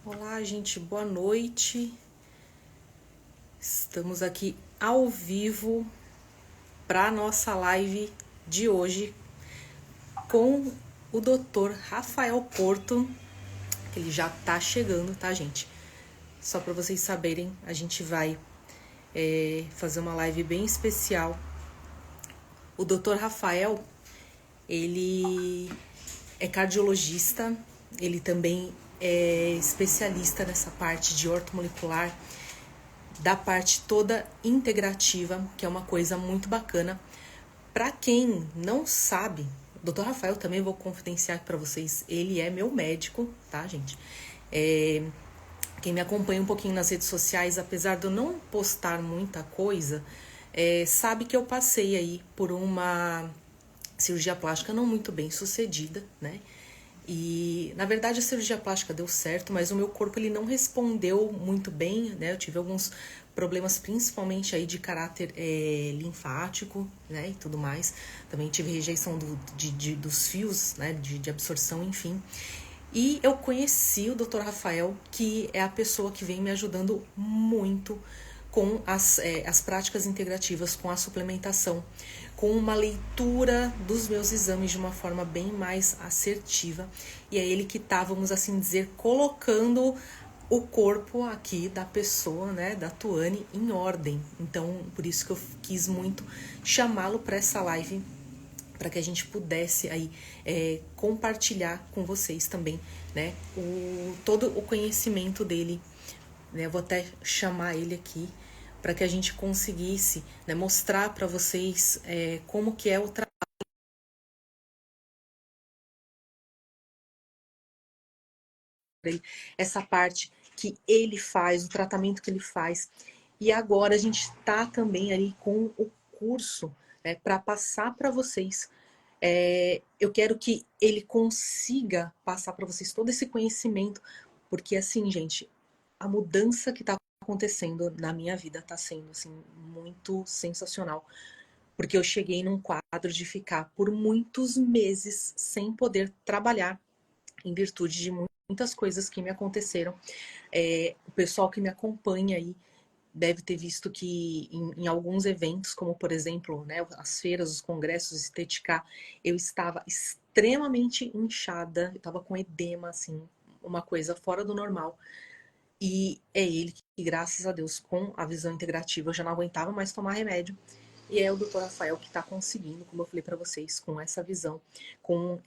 Olá, gente, boa noite. Estamos aqui ao vivo para nossa live de hoje com o Dr. Rafael Porto. Ele já tá chegando, tá, gente? Só para vocês saberem, a gente vai fazer uma live bem especial. O Dr. Rafael, ele é cardiologista, ele também é especialista nessa parte de ortomolecular, da parte toda integrativa, que é uma coisa muito bacana. Para quem não sabe, o Dr. Rafael também vou confidenciar para vocês, ele é meu médico, tá, gente? Quem me acompanha um pouquinho nas redes sociais, apesar de eu não postar muita coisa, sabe que eu passei aí por uma cirurgia plástica não muito bem sucedida, né? E na verdade a cirurgia plástica deu certo, mas o meu corpo ele não respondeu muito bem, né? Eu tive alguns problemas, principalmente aí de caráter linfático, né? E tudo mais. Também tive rejeição dos fios, né? De absorção, enfim. E eu conheci o Dr. Rafael, que é a pessoa que vem me ajudando muito com as práticas integrativas, com a suplementação, com uma leitura dos meus exames de uma forma bem mais assertiva. E é ele que tá, vamos assim dizer, colocando o corpo aqui da pessoa, né, da Tuane, em ordem. Então, por isso que eu quis muito chamá-lo para essa live, para que a gente pudesse aí compartilhar com vocês também, né, todo o conhecimento dele, né, eu vou até chamar ele aqui para que a gente conseguisse, né, mostrar para vocês como que é o trabalho, essa parte que ele faz, o tratamento que ele faz. E agora a gente está também ali com o curso, né, para passar para vocês. Eu quero que ele consiga passar para vocês todo esse conhecimento, porque assim, gente, a mudança que está acontecendo na minha vida está sendo assim muito sensacional, porque eu cheguei num quadro de ficar por muitos meses sem poder trabalhar em virtude de muitas coisas que me aconteceram. O pessoal que me acompanha aí deve ter visto que em alguns eventos, como por exemplo, né, as feiras, os congressos Estetica, eu estava extremamente inchada, eu estava com edema, assim, uma coisa fora do normal. E é ele que, graças a Deus, com a visão integrativa, eu já não aguentava mais tomar remédio. E é o Dr. Rafael que está conseguindo, como eu falei para vocês, com essa visão, com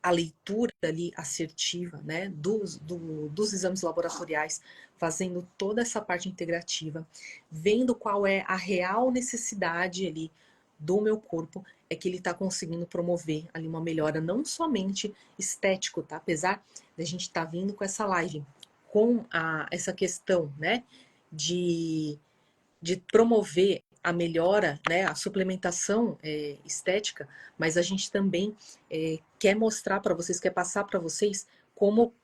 a leitura ali assertiva, né, dos exames laboratoriais, fazendo toda essa parte integrativa, vendo qual é a real necessidade ali do meu corpo, é que ele está conseguindo promover ali uma melhora não somente estético, tá? Apesar da gente estar vindo com essa live, com essa questão, né, de promover a melhora, né, a suplementação estética, mas a gente também quer mostrar para vocês, quer passar para vocês como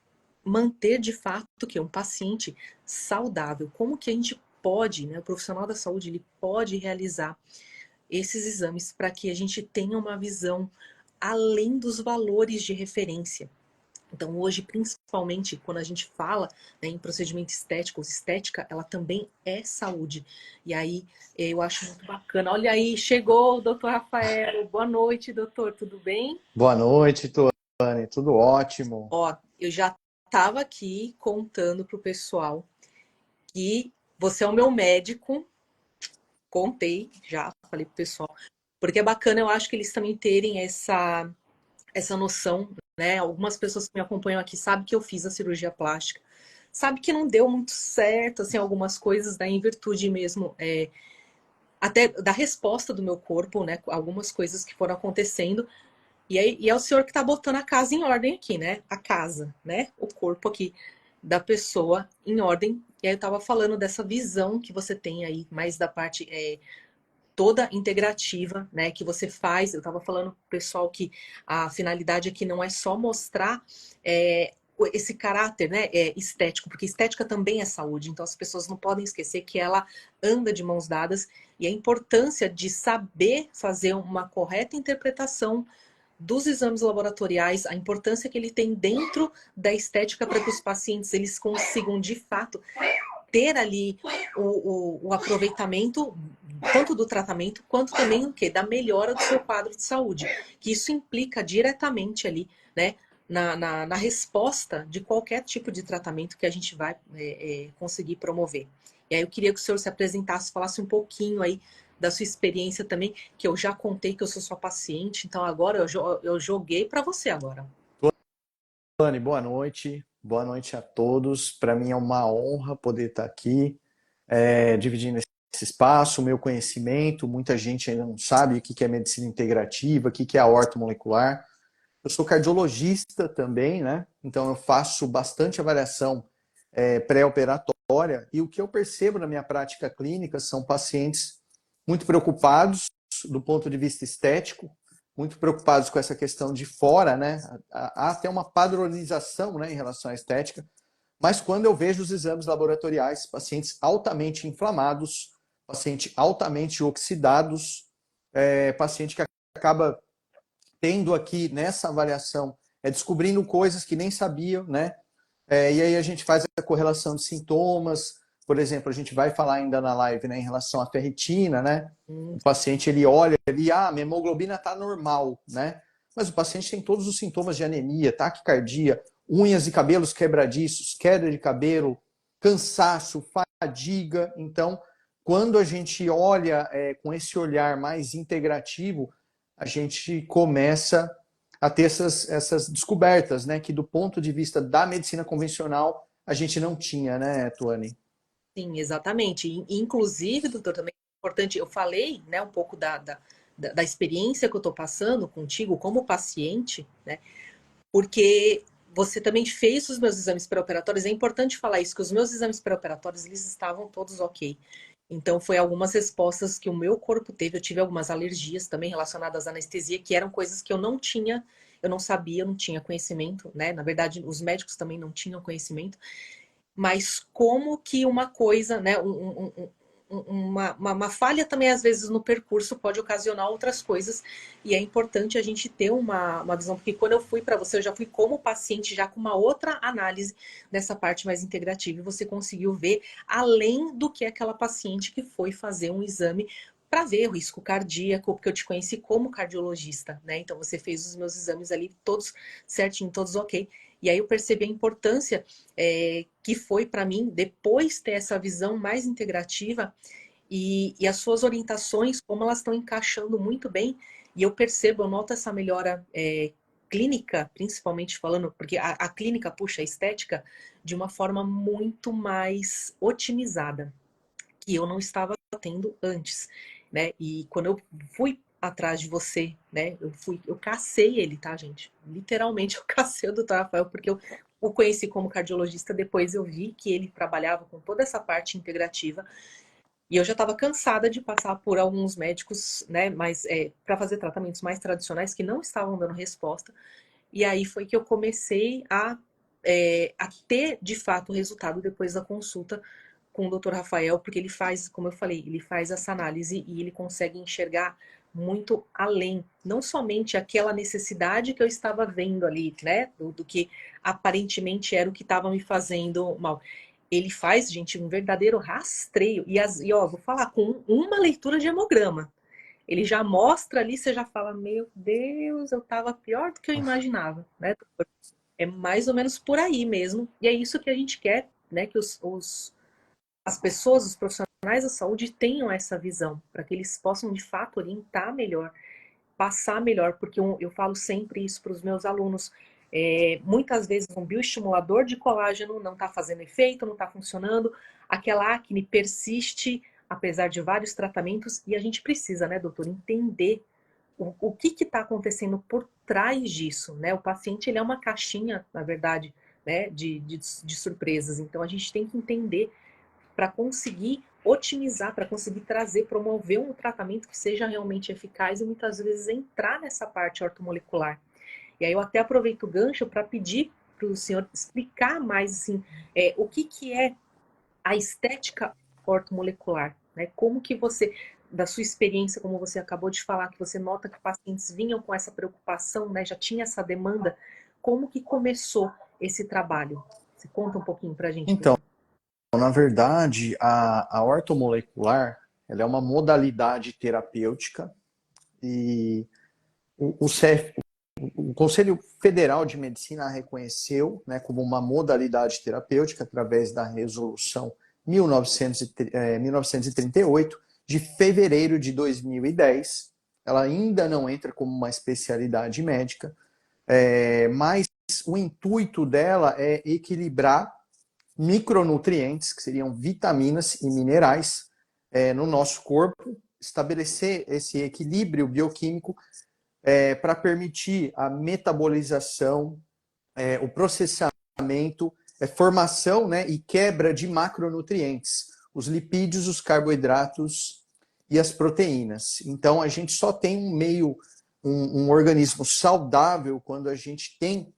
manter de fato que um paciente saudável, como que a gente pode, né, o profissional da saúde, ele pode realizar esses exames para que a gente tenha uma visão além dos valores de referência. Então, hoje, principalmente, quando a gente fala, né, em procedimento estético, estética, ela também é saúde. E aí, eu acho muito bacana. Olha aí, chegou o doutor Rafael. Boa noite, doutor, tudo bem? Boa noite, Tuane. Tudo ótimo. Ó, eu já estava aqui contando pro pessoal que você é o meu médico. Contei já, falei pro pessoal. Porque é bacana, eu acho que eles também terem essa noção, né? Algumas pessoas que me acompanham aqui sabem que eu fiz a cirurgia plástica, sabe que não deu muito certo, assim, algumas coisas, né? Em virtude mesmo, até da resposta do meu corpo, né? Algumas coisas que foram acontecendo. E é o senhor que tá botando a casa em ordem aqui, né? A casa, né? O corpo aqui da pessoa em ordem. E aí eu tava falando dessa visão que você tem aí, mais da parte toda integrativa, né, que você faz. Eu estava falando pro pessoal que a finalidade aqui não é só mostrar esse caráter, né, estético, porque estética também é saúde, então as pessoas não podem esquecer que ela anda de mãos dadas e a importância de saber fazer uma correta interpretação dos exames laboratoriais, a importância que ele tem dentro da estética para que os pacientes eles consigam, de fato, ter ali o aproveitamento tanto do tratamento quanto também o quê? Da melhora do seu quadro de saúde. Que isso implica diretamente ali, né? Na resposta de qualquer tipo de tratamento que a gente vai conseguir promover. E aí eu queria que o senhor se apresentasse, falasse um pouquinho aí da sua experiência também, que eu já contei que eu sou sua paciente, então agora eu joguei para você agora. Tuane, boa noite. Boa noite a todos. Para mim é uma honra poder estar aqui, dividindo esse espaço, o meu conhecimento. Muita gente ainda não sabe o que é medicina integrativa, o que é a ortomolecular. Eu sou cardiologista também, né? Então eu faço bastante avaliação pré-operatória e o que eu percebo na minha prática clínica são pacientes muito preocupados do ponto de vista estético, muito preocupados com essa questão de fora, né? Há até uma padronização, né, em relação à estética, mas quando eu vejo os exames laboratoriais, pacientes altamente inflamados, paciente altamente oxidados, paciente que acaba tendo aqui nessa avaliação, descobrindo coisas que nem sabiam, né? E aí a gente faz a correlação de sintomas, por exemplo, a gente vai falar ainda na live, né, em relação à ferritina, né? O paciente ele olha ali, minha hemoglobina está normal, né? Mas o paciente tem todos os sintomas de anemia, taquicardia, unhas e cabelos quebradiços, queda de cabelo, cansaço, fadiga. Então, quando a gente olha com esse olhar mais integrativo, a gente começa a ter essas descobertas, né, que do ponto de vista da medicina convencional a gente não tinha, né, Tuane? Sim, exatamente. Inclusive, doutor, também é importante, eu falei, né, um pouco da experiência que eu estou passando contigo como paciente, né, porque você também fez os meus exames pré-operatórios, é importante falar isso, que os meus exames pré-operatórios, eles estavam todos ok. Então, foi algumas respostas que o meu corpo teve, eu tive algumas alergias também relacionadas à anestesia, que eram coisas que eu não tinha, eu não sabia, eu não tinha conhecimento, né, na verdade, os médicos também não tinham conhecimento, mas como que uma coisa, né, uma falha também às vezes no percurso pode ocasionar outras coisas e é importante a gente ter uma visão, porque quando eu fui para você, eu já fui como paciente, já com uma outra análise dessa parte mais integrativa e você conseguiu ver além do que aquela paciente que foi fazer um exame para ver o risco cardíaco, porque eu te conheci como cardiologista, né? Então você fez os meus exames ali todos certinho, todos ok. E aí eu percebi a importância que foi para mim, depois ter essa visão mais integrativa e as suas orientações, como elas estão encaixando muito bem. E eu percebo, eu noto essa melhora clínica, principalmente falando, porque a clínica puxa a estética de uma forma muito mais otimizada, que eu não estava tendo antes, né? E quando eu fui atrás de você, né? Eu cacei ele, tá, gente? Literalmente eu cacei o doutor Rafael, porque eu o conheci como cardiologista, depois eu vi que ele trabalhava com toda essa parte integrativa, e eu já estava cansada de passar por alguns médicos, né, mas para fazer tratamentos mais tradicionais que não estavam dando resposta, e aí foi que eu comecei a ter, de fato, o resultado depois da consulta com o Dr. Rafael, porque ele faz, como eu falei, ele faz essa análise e ele consegue enxergar muito além, não somente aquela necessidade que eu estava vendo ali, né, do que aparentemente era o que estava me fazendo mal. Ele faz, gente, um verdadeiro rastreio e ó, vou falar com uma leitura de hemograma. Ele já mostra ali, você já fala, meu Deus, eu estava pior do que eu imaginava, né? É mais ou menos por aí mesmo. E é isso que a gente quer, né? Que as pessoas, os profissionais da saúde tenham essa visão, para que eles possam de fato orientar melhor, passar melhor, porque eu falo sempre isso para os meus alunos. Muitas vezes um bioestimulador de colágeno não está fazendo efeito, não está funcionando, aquela acne persiste, apesar de vários tratamentos, e a gente precisa, né, doutor, entender o que está acontecendo por trás disso, né? O paciente ele é uma caixinha, na verdade, né, de surpresas. Então a gente tem que entender para conseguir otimizar, para conseguir trazer, promover um tratamento que seja realmente eficaz e muitas vezes entrar nessa parte ortomolecular. E aí eu até aproveito o gancho para pedir para o senhor explicar mais assim, o que é a estética ortomolecular, né? Como que você da sua experiência, como você acabou de falar, que você nota que pacientes vinham com essa preocupação, né? Já tinha essa demanda. Como que começou esse trabalho? Você conta um pouquinho para a gente, Então, doutor? na verdade, a ortomolecular, ela é uma modalidade terapêutica e o CF, o Conselho Federal de Medicina a reconheceu, né, como uma modalidade terapêutica através da resolução 1938 de fevereiro de 2010. Ela ainda não entra como uma especialidade médica, mas o intuito dela é equilibrar micronutrientes, que seriam vitaminas e minerais, no nosso corpo, estabelecer esse equilíbrio bioquímico para permitir a metabolização, o processamento, formação, né, e quebra de macronutrientes, os lipídios, os carboidratos e as proteínas. Então, a gente só tem um organismo saudável quando a gente tem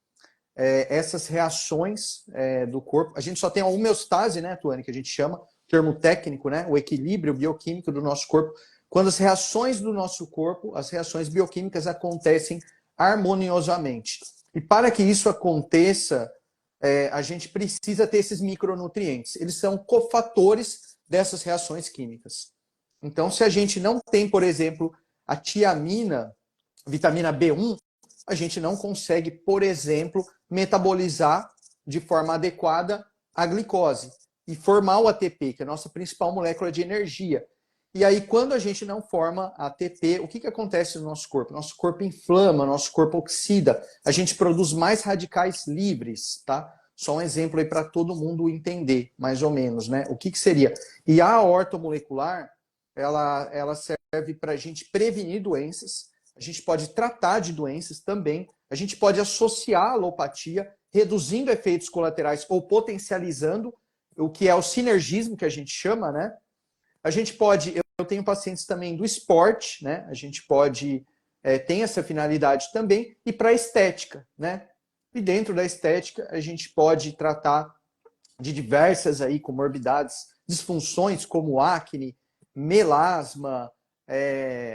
essas reações do corpo. A gente só tem a homeostase, né, Tuane, que a gente chama, termo técnico, né, o equilíbrio bioquímico do nosso corpo, quando as reações do nosso corpo, as reações bioquímicas acontecem harmoniosamente. E para que isso aconteça, a gente precisa ter esses micronutrientes. Eles são cofatores dessas reações químicas. Então, se a gente não tem, por exemplo, a tiamina, vitamina B1, a gente não consegue, por exemplo, metabolizar de forma adequada a glicose e formar o ATP, que é a nossa principal molécula de energia. E aí, quando a gente não forma ATP, o que acontece no nosso corpo? Nosso corpo inflama, nosso corpo oxida, a gente produz mais radicais livres, tá? Só um exemplo aí para todo mundo entender, mais ou menos, né? O que seria? E a ortomolecular, ela serve para a gente prevenir doenças, a gente pode tratar de doenças também, a gente pode associar a alopatia, reduzindo efeitos colaterais ou potencializando o que é o sinergismo que a gente chama, né? A gente pode, eu tenho pacientes também do esporte, né? A gente pode, tem essa finalidade também, e para a estética, né? E dentro da estética, a gente pode tratar de diversas aí comorbidades, disfunções como acne, melasma,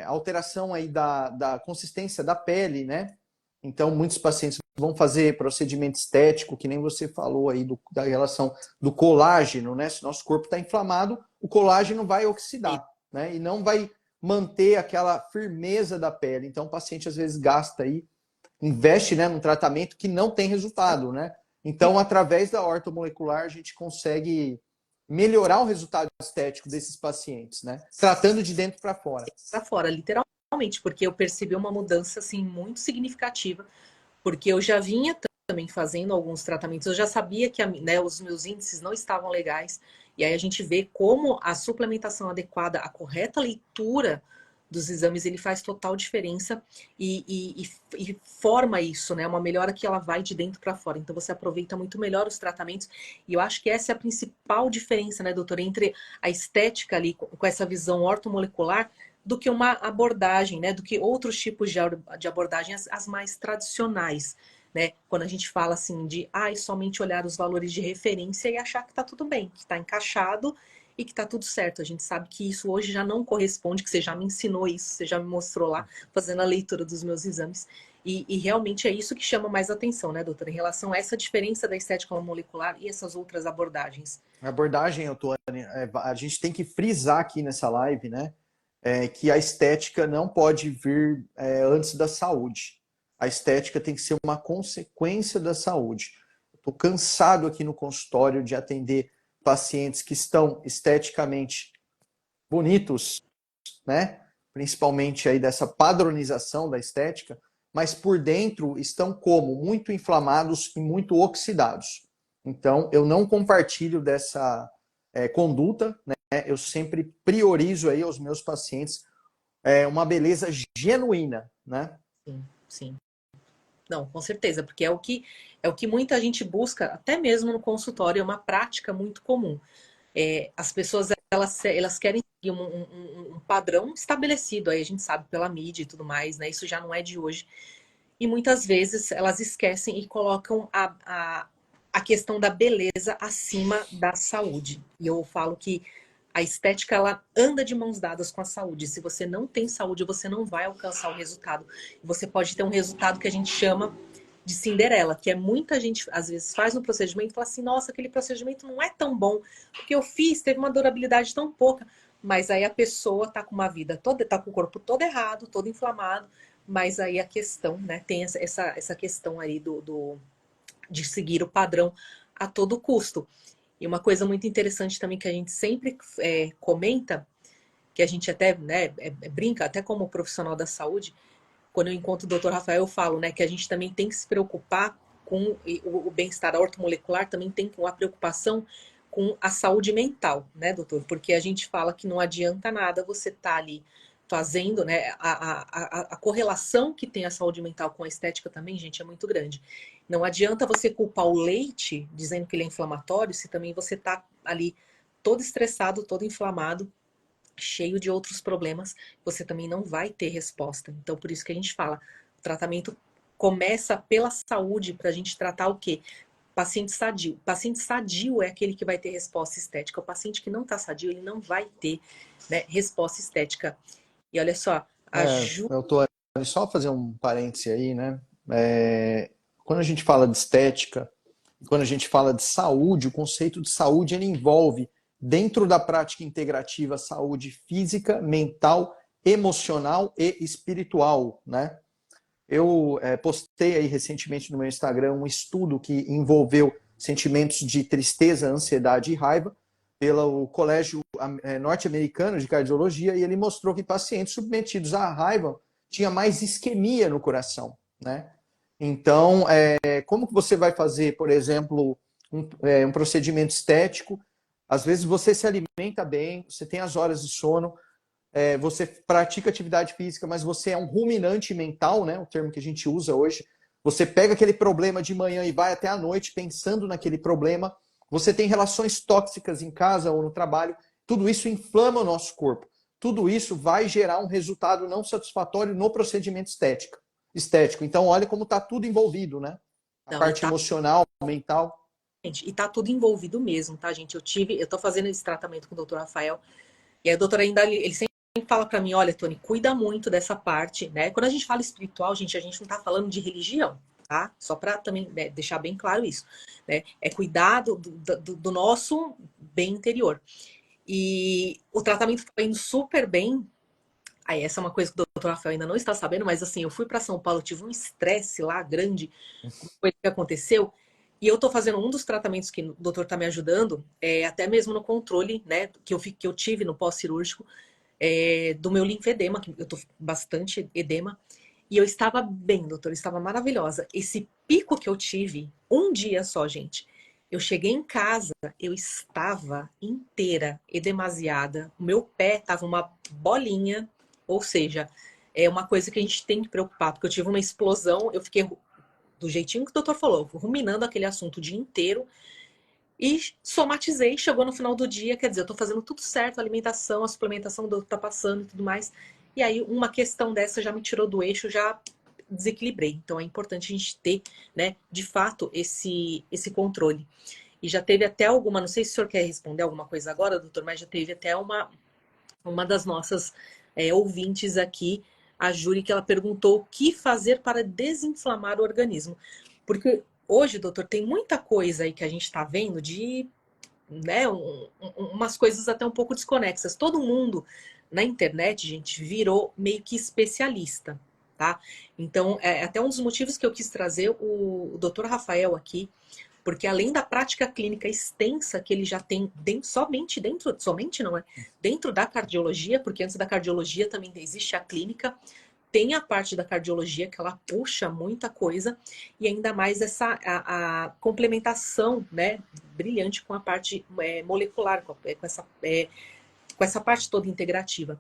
alteração aí da consistência da pele, né? Então, muitos pacientes vão fazer procedimento estético, que nem você falou aí da relação do colágeno, né? Se nosso corpo está inflamado, o colágeno vai oxidar, né? E não vai manter aquela firmeza da pele. Então, o paciente às vezes gasta aí, investe, né, num tratamento que não tem resultado, né? Então, através da ortomolecular, a gente consegue melhorar o resultado estético desses pacientes, né? Tratando de dentro para fora. Para fora, literalmente, porque eu percebi uma mudança assim muito significativa, porque eu já vinha também fazendo alguns tratamentos, eu já sabia que né, os meus índices não estavam legais, e aí a gente vê como a suplementação adequada, a correta leitura dos exames, ele faz total diferença e forma isso, né? Uma melhora que ela vai de dentro para fora. Então você aproveita muito melhor os tratamentos. E eu acho que essa é a principal diferença, né, doutora, entre a estética ali, com essa visão ortomolecular, do que uma abordagem, né? Do que outros tipos de abordagem, as mais tradicionais. Né? Quando a gente fala assim de somente olhar os valores de referência e achar que está tudo bem, que está encaixado e que está tudo certo. A gente sabe que isso hoje já não corresponde, que você já me ensinou isso, você já me mostrou lá, fazendo a leitura dos meus exames. E realmente é isso que chama mais atenção, né, doutora, em relação a essa diferença da estética molecular e essas outras abordagens. A abordagem, Antônio, a gente tem que frisar aqui nessa live, né? Que a estética não pode vir antes da saúde. A estética tem que ser uma consequência da saúde. Estou cansado aqui no consultório de atender pacientes que estão esteticamente bonitos, né? Principalmente aí dessa padronização da estética, mas por dentro estão como? Muito inflamados e muito oxidados. Então, eu não compartilho dessa conduta, né? Eu sempre priorizo aí aos meus pacientes uma beleza genuína, né? Sim, sim. Não, com certeza, porque é o que muita gente busca, até mesmo no consultório, é uma prática muito comum. As pessoas elas querem seguir um padrão estabelecido, aí a gente sabe pela mídia e tudo mais, né? Isso já não é de hoje. E muitas vezes elas esquecem e colocam a questão da beleza acima da saúde. E eu falo que A estética, ela anda de mãos dadas com a saúde. Se você não tem saúde, você não vai alcançar o resultado. Você pode ter um resultado que a gente chama de Cinderela, que é muita gente, às vezes, faz um procedimento e fala assim, nossa, aquele procedimento não é tão bom, porque eu fiz, teve uma durabilidade tão pouca. Mas aí a pessoa tá com uma vida toda, tá com o corpo todo errado, todo inflamado, mas aí a questão, né, tem essa questão aí de seguir o padrão a todo custo. E uma coisa muito interessante também que a gente sempre comenta, que a gente até brinca, até como profissional da saúde, quando eu encontro o Dr. Rafael, eu falo, né, que a gente também tem que se preocupar com o bem-estar ortomolecular, também tem uma preocupação com a saúde mental, né, doutor? Porque a gente fala que não adianta nada você estar ali fazendo, né, a correlação que tem a saúde mental com a estética também, gente, é muito grande. Não adianta você culpar o leite, dizendo que ele é inflamatório, se também você tá ali todo estressado, todo inflamado, cheio de outros problemas, você também não vai ter resposta. Então, por isso que a gente fala, o tratamento começa pela saúde, para a gente tratar o quê? Paciente sadio. O paciente sadio é aquele que vai ter resposta estética. O paciente que não está sadio, ele não vai ter, né, resposta estética. E olha só, a Ju... Eu tô só fazer um parêntese aí, né? Quando a gente fala de estética, quando a gente fala de saúde, o conceito de saúde ele envolve, dentro da prática integrativa, saúde física, mental, emocional e espiritual, né? Eu postei aí recentemente no meu Instagram um estudo que envolveu sentimentos de tristeza, ansiedade e raiva pelo Colégio Norte-Americano de Cardiologia, e ele mostrou que pacientes submetidos à raiva tinham mais isquemia no coração, né? Então, como que você vai fazer, por exemplo, um procedimento estético? Às vezes você se alimenta bem, você tem as horas de sono, você pratica atividade física, mas você é um ruminante mental, né? O termo que a gente usa hoje. Você pega aquele problema de manhã e vai até a noite pensando naquele problema. Você tem relações tóxicas em casa ou no trabalho. Tudo isso inflama o nosso corpo. Tudo isso vai gerar um resultado não satisfatório no procedimento estético. Então, olha como está tudo envolvido, né? A Não, parte emocional, mental. e tá tudo envolvido mesmo, tá, gente? Eu tô fazendo esse tratamento com o Dr. Rafael, e aí o doutor ainda, ele sempre fala para mim, olha, Tony, cuida muito dessa parte, né? Quando a gente fala espiritual, gente, a gente não tá falando de religião, tá? Só para também, né, deixar bem claro isso, né? É cuidar do nosso bem interior. E o tratamento tá indo super bem. Aí essa é uma coisa que o doutor Rafael ainda não está sabendo, mas assim, eu fui para São Paulo, tive um estresse lá grande, coisa que aconteceu, e eu tô fazendo um dos tratamentos que o doutor tá me ajudando, até mesmo no controle, né, que eu tive no pós-cirúrgico, do meu linfedema, que eu tô bastante edema, e eu estava bem, doutor, eu estava maravilhosa. Esse pico que eu tive, um dia só, gente, eu cheguei em casa, eu estava inteira edemasiada, o meu pé tava uma bolinha, ou seja, é uma coisa que a gente tem que preocupar, porque eu tive uma explosão, eu fiquei do jeitinho que o doutor falou, ruminando aquele assunto o dia inteiro, e somatizei, chegou no final do dia, quer dizer, eu tô fazendo tudo certo, a alimentação, a suplementação do tá passando e tudo mais. E aí uma questão dessa já me tirou do eixo, já desequilibrei. Então é importante a gente ter, né, de fato, esse controle. E já teve até alguma, não sei se o senhor quer responder alguma coisa agora, doutor, mas já teve até uma das nossas ouvintes aqui, a Júri, que ela perguntou o que fazer para desinflamar o organismo. Porque hoje, doutor, tem muita coisa aí que a gente está vendo de, né, umas coisas até um pouco desconexas. Todo mundo na internet, gente, virou meio que especialista, tá? Então, até um dos motivos que eu quis trazer o doutor Rafael aqui, porque além da prática clínica extensa que ele já tem somente não é, dentro da cardiologia, porque antes da cardiologia também existe a clínica, tem a parte da cardiologia que ela puxa muita coisa e ainda mais a complementação, né, brilhante com a parte molecular, com essa parte toda integrativa.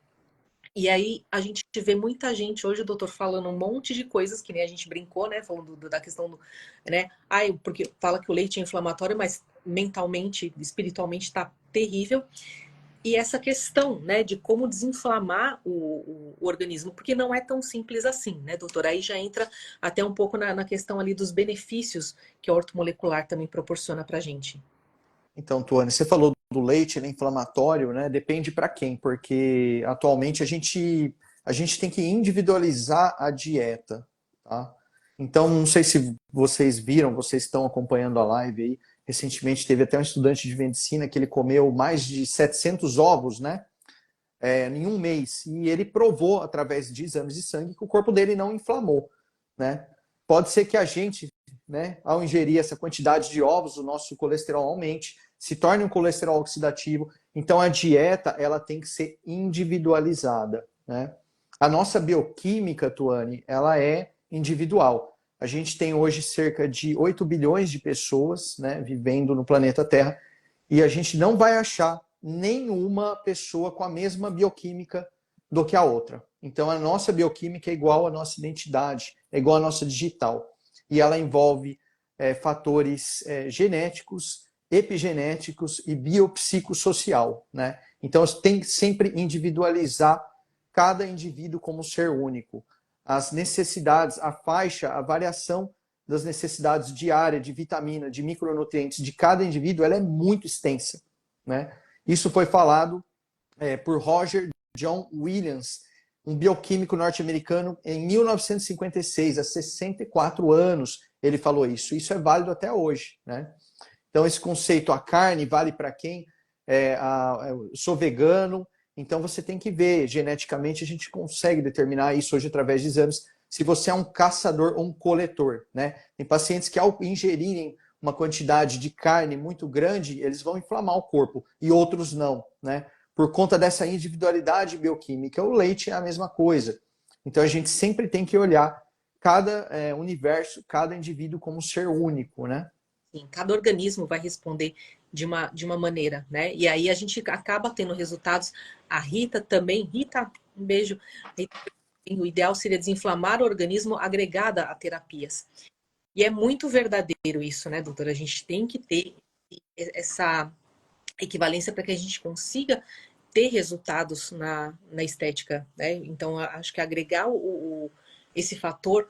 E aí a gente vê muita gente hoje, o doutor, falando um monte de coisas, que nem a gente brincou, né? Falando da questão do, né? Ai, porque fala que o leite é inflamatório, mas mentalmente, espiritualmente tá terrível. E essa questão, né, de como desinflamar o organismo, porque não é tão simples assim, né, doutor? Aí já entra até um pouco na questão ali dos benefícios que a ortomolecular também proporciona pra gente. Então, Tuane, você falou do leite, ele é inflamatório, né? Depende para quem, porque atualmente a gente tem que individualizar a dieta, tá? Então, não sei se vocês viram, vocês estão acompanhando a live aí. Recentemente teve até um estudante de medicina que ele comeu mais de 700 ovos, né? Em um mês. E ele provou, através de exames de sangue, que o corpo dele não inflamou, né? Pode ser que a gente, né, ao ingerir essa quantidade de ovos, o nosso colesterol aumente, se torne um colesterol oxidativo. Então, a dieta, ela tem que ser individualizada, né? A nossa bioquímica, Tuane, ela é individual. A gente tem hoje cerca de 8 bilhões de pessoas, né, vivendo no planeta Terra, e a gente não vai achar nenhuma pessoa com a mesma bioquímica do que a outra. Então, a nossa bioquímica é igual à nossa identidade, é igual à nossa digital. E ela envolve fatores genéticos, epigenéticos e biopsicossocial, né? Então, tem que sempre individualizar cada indivíduo como ser único. As necessidades, a faixa, a variação das necessidades diárias de vitamina, de micronutrientes de cada indivíduo, ela é muito extensa, né? Isso foi falado por Roger John Williams, um bioquímico norte-americano, em 1956, há 64 anos, ele falou isso. Isso é válido até hoje, né? Então, esse conceito, a carne vale para quem? Eu sou vegano, então você tem que ver, geneticamente a gente consegue determinar isso hoje através de exames, se você é um caçador ou um coletor, né? Tem pacientes que ao ingerirem uma quantidade de carne muito grande, eles vão inflamar o corpo, e outros não, né? Por conta dessa individualidade bioquímica. O leite é a mesma coisa. Então a gente sempre tem que olhar cada universo, cada indivíduo como um ser único, né? Sim, cada organismo vai responder de uma maneira, né? E aí a gente acaba tendo resultados. A Rita também, Rita, um beijo. O ideal seria desinflamar o organismo agregada a terapias. E é muito verdadeiro isso, né, doutora? A gente tem que ter essa equivalência para que a gente consiga ter resultados na estética, né? Então, acho que agregar esse fator,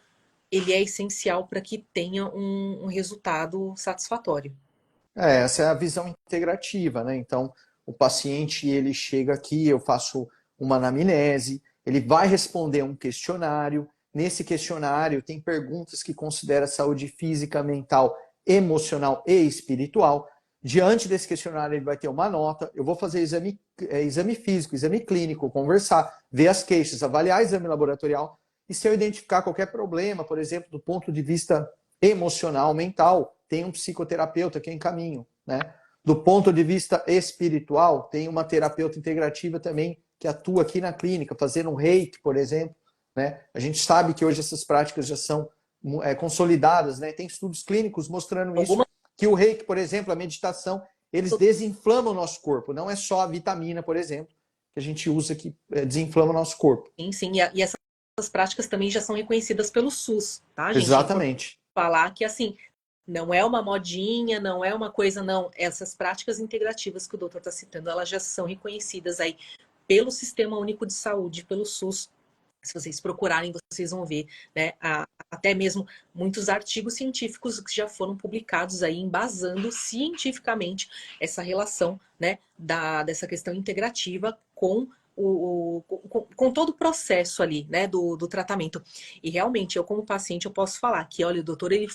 ele é essencial para que tenha um resultado satisfatório. Essa é a visão integrativa, né? Então, o paciente ele chega aqui, eu faço uma anamnese, ele vai responder um questionário. Nesse questionário tem perguntas que considera a saúde física, mental, emocional e espiritual. Diante desse questionário ele vai ter uma nota. Eu vou fazer exame físico, exame clínico, conversar, ver as queixas, avaliar exame laboratorial. E se eu identificar qualquer problema, por exemplo, do ponto de vista emocional, mental, tem um psicoterapeuta que eu encaminho, né? Do ponto de vista espiritual, tem uma terapeuta integrativa também que atua aqui na clínica, fazendo um reiki, por exemplo, né? A gente sabe que hoje essas práticas já são consolidadas, né? Tem estudos clínicos mostrando isso, Alguma que o reiki, por exemplo, a meditação, eles desinflamam o nosso corpo, não é só a vitamina, por exemplo, que a gente usa que desinflama o nosso corpo. sim, sim. E essas práticas também já são reconhecidas pelo SUS, tá, gente? É importante Exatamente. falar que, assim, não é uma modinha, não é uma coisa, não. Essas práticas integrativas que o doutor está citando, elas já são reconhecidas aí pelo Sistema Único de Saúde, pelo SUS. Se vocês procurarem, vocês vão ver, né? Até mesmo muitos artigos científicos que já foram publicados aí, embasando cientificamente essa relação, né, dessa questão integrativa com com todo o processo ali, né, do tratamento. E realmente, eu como paciente, eu posso falar que, olha, o doutor, ele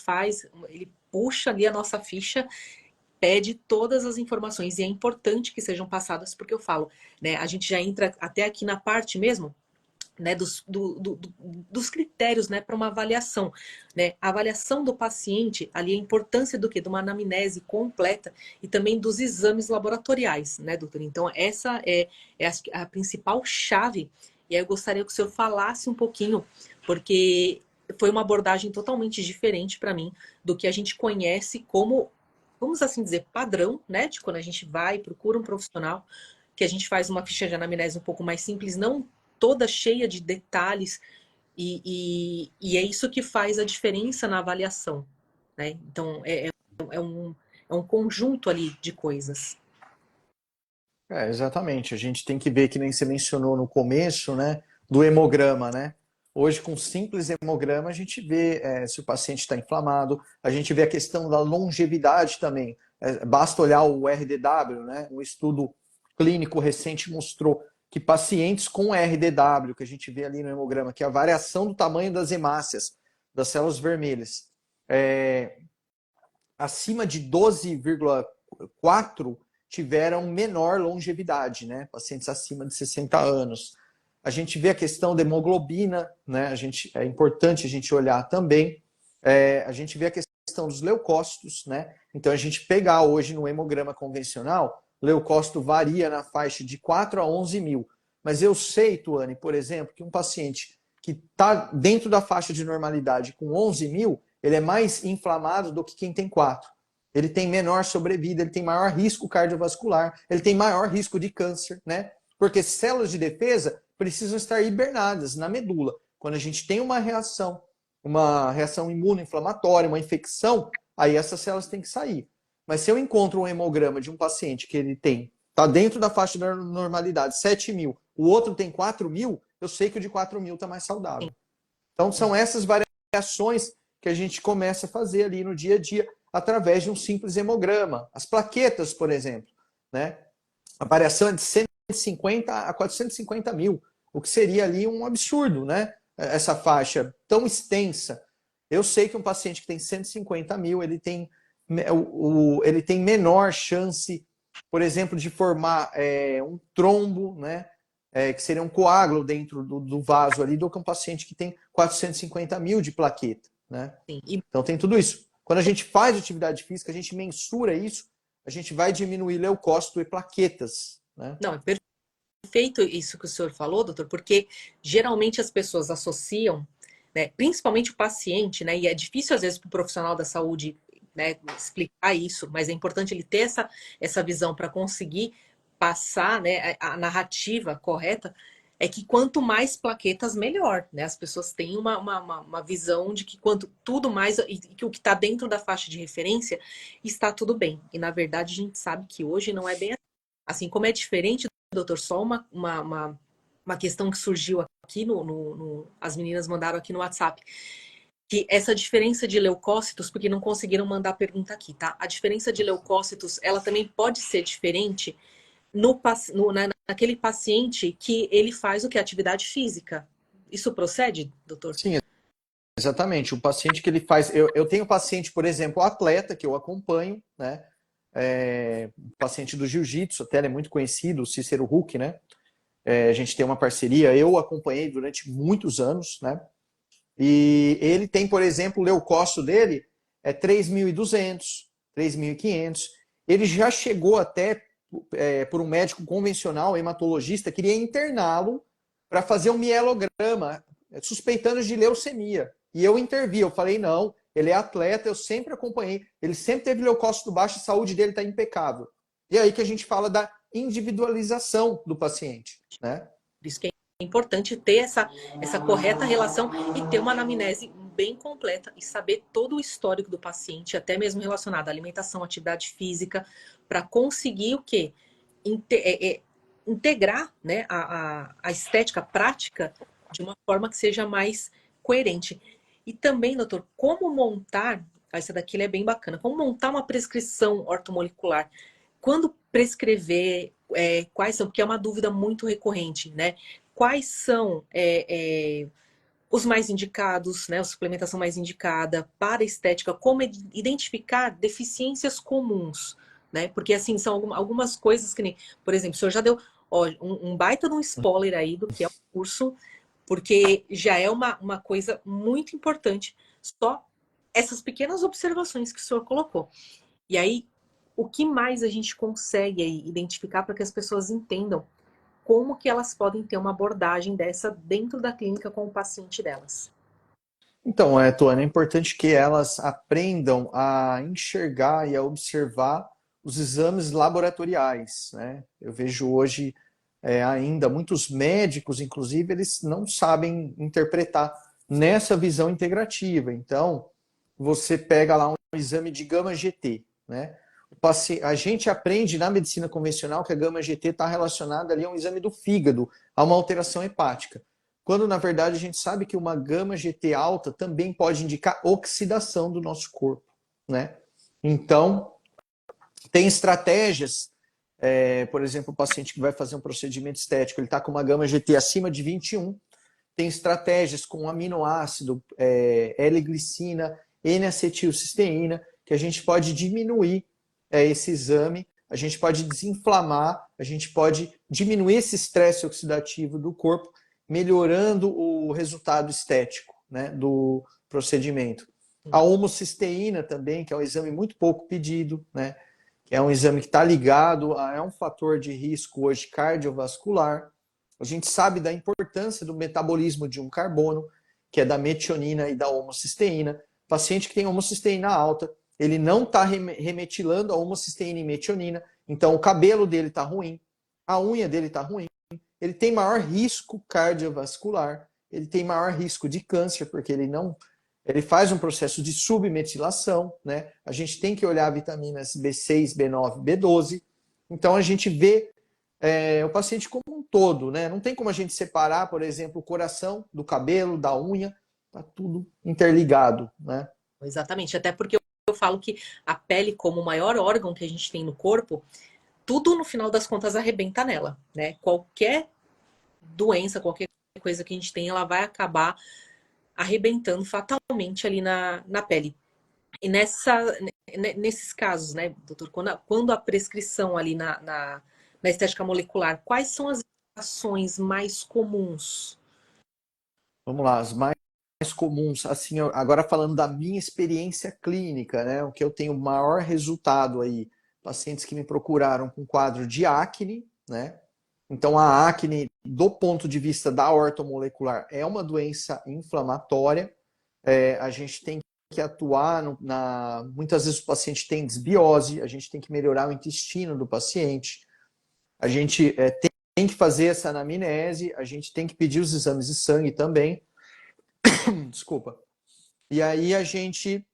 puxa ali a nossa ficha, pede todas as informações, e é importante que sejam passadas, porque eu falo, né, a gente já entra até aqui na parte mesmo, né, dos critérios, né, para uma avaliação, né, a avaliação do paciente, ali a importância do que? De uma anamnese completa e também dos exames laboratoriais, né, doutor? Então, essa é a principal chave, e aí eu gostaria que o senhor falasse um pouquinho, porque foi uma abordagem totalmente diferente para mim do que a gente conhece como, vamos assim dizer, padrão, né, de quando a gente vai, procura um profissional, que a gente faz uma ficha de anamnese um pouco mais simples, não toda cheia de detalhes, e é isso que faz a diferença na avaliação, né? Então, é um, é um conjunto ali de coisas. Exatamente. A gente tem que ver, que nem você mencionou no começo, né, do hemograma, né? Hoje, com simples hemograma, a gente vê se o paciente está inflamado, a gente vê a questão da longevidade também. Basta olhar o RDW, né? Um estudo clínico recente mostrou que pacientes com RDW, que a gente vê ali no hemograma, que é a variação do tamanho das hemácias, das células vermelhas, acima de 12,4 tiveram menor longevidade, né? Pacientes acima de 60 anos. A gente vê a questão da hemoglobina, né? É importante a gente olhar também. A gente vê a questão dos leucócitos, né? Então, a gente pegar hoje no hemograma convencional, leucócito varia na faixa de 4 a 11 mil. Mas eu sei, Tuane, por exemplo, que um paciente que está dentro da faixa de normalidade com 11 mil, ele é mais inflamado do que quem tem 4. Ele tem menor sobrevida, ele tem maior risco cardiovascular, ele tem maior risco de câncer, né? Porque células de defesa precisam estar hibernadas na medula. Quando a gente tem uma reação imunoinflamatória, uma infecção, aí essas células têm que sair. Mas se eu encontro um hemograma de um paciente que ele está dentro da faixa da normalidade, 7 mil, o outro tem 4 mil, eu sei que o de 4 mil está mais saudável. Então, são essas variações que a gente começa a fazer ali no dia a dia, através de um simples hemograma. As plaquetas, por exemplo, né? A variação é de 150 a 450 mil, o que seria ali um absurdo, né? Essa faixa tão extensa. Eu sei que um paciente que tem 150 mil, ele tem menor chance, por exemplo, de formar um trombo, né? Que seria um coágulo dentro do vaso ali, do que um paciente que tem 450 mil de plaqueta, né? Então tem tudo isso. Quando a gente faz atividade física, a gente mensura isso, a gente vai diminuir leucócito e plaquetas, né? Não, é perfeito isso que o senhor falou, doutor, porque geralmente as pessoas associam, né, principalmente o paciente, né, e é difícil às vezes para o profissional da saúde, né, explicar isso, mas é importante ele ter essa visão para conseguir passar, né, a narrativa correta, é que quanto mais plaquetas, melhor, né? As pessoas têm uma visão de que quanto tudo mais, e que o que está dentro da faixa de referência está tudo bem. E na verdade a gente sabe que hoje não é bem assim. Como é diferente, doutor, só uma questão que surgiu aqui as meninas mandaram aqui no WhatsApp, que essa diferença de leucócitos, porque não conseguiram mandar pergunta aqui, tá? A diferença de leucócitos, ela também pode ser diferente naquele paciente que ele faz o que? Atividade física. Isso procede, doutor? Sim, exatamente. O paciente que ele faz. Eu tenho paciente, por exemplo, atleta que eu acompanho, né? Paciente do jiu-jitsu, até ele é muito conhecido, o Cícero Huck, né? A gente tem uma parceria, eu acompanhei durante muitos anos, né? E ele tem, por exemplo, o leucócito dele é 3.200, 3.500. Ele já chegou até, por um médico convencional, hematologista, queria interná-lo para fazer um mielograma, suspeitando de leucemia. E eu intervi, eu falei, não, ele é atleta, eu sempre acompanhei, ele sempre teve leucócito baixo, a saúde dele está impecável. E aí que a gente fala da individualização do paciente, né? Por isso que é importante ter essa correta relação e ter uma anamnese bem completa e saber todo o histórico do paciente, até mesmo relacionado à alimentação, atividade física, para conseguir o quê? Integrar, né, a estética a prática de uma forma que seja mais coerente. E também, doutor, como montar, essa daqui é bem bacana, como montar uma prescrição ortomolecular. Quando prescrever, quais são, porque é uma dúvida muito recorrente, né? Quais são os mais indicados, né? A suplementação mais indicada para estética, como identificar deficiências comuns, né? Porque, assim, são algumas coisas que nem, por exemplo, o senhor já deu um baita de um spoiler aí do que é o curso, porque já é uma coisa muito importante, só essas pequenas observações que o senhor colocou. E aí, o que mais a gente consegue aí identificar para que as pessoas entendam como que elas podem ter uma abordagem dessa dentro da clínica com o paciente delas? Então, Tuane, é importante que elas aprendam a enxergar e a observar os exames laboratoriais, né? Eu vejo hoje ainda muitos médicos, inclusive, eles não sabem interpretar nessa visão integrativa. Então, você pega lá um exame de gama-GT, né? A gente aprende na medicina convencional que a gama-GT está relacionada ali a um exame do fígado, a uma alteração hepática. Quando, na verdade, a gente sabe que uma gama-GT alta também pode indicar oxidação do nosso corpo, né? Então, Tem estratégias, por exemplo, o paciente que vai fazer um procedimento estético, ele está com uma gama GT acima de 21, tem estratégias com aminoácido, L-glicina, N-acetilcisteína, que a gente pode diminuir esse exame, a gente pode desinflamar, a gente pode diminuir esse estresse oxidativo do corpo, melhorando o resultado estético, né, do procedimento. A homocisteína também, que é um exame muito pouco pedido, né, que é um exame que está ligado a um fator de risco hoje cardiovascular. A gente sabe da importância do metabolismo de um carbono, que é da metionina e da homocisteína. O paciente que tem homocisteína alta, ele não está remetilando a homocisteína e metionina, então o cabelo dele está ruim, a unha dele está ruim, ele tem maior risco cardiovascular, ele tem maior risco de câncer, porque ele faz um processo de submetilação, né? A gente tem que olhar vitaminas B6, B9, B12. Então a gente vê o paciente como um todo, né? Não tem como a gente separar, por exemplo, o coração do cabelo, da unha, tá tudo interligado, né? Exatamente, até porque eu falo que a pele, como o maior órgão que a gente tem no corpo, tudo no final das contas arrebenta nela, né? Qualquer doença, qualquer coisa que a gente tem, ela vai acabar arrebentando fatalmente ali na pele. E nesses casos, né, doutor, quando a prescrição ali na estética molecular, quais são as ações mais comuns? Vamos lá, as mais comuns, assim, agora falando da minha experiência clínica, né? O que eu tenho maior resultado aí, pacientes que me procuraram com quadro de acne, né? Então, a acne, do ponto de vista da ortomolecular, é uma doença inflamatória. A gente tem que atuar muitas vezes o paciente tem desbiose, a gente tem que melhorar o intestino do paciente, a gente tem que fazer essa anamnese, a gente tem que pedir os exames de sangue também. Desculpa. E aí a gente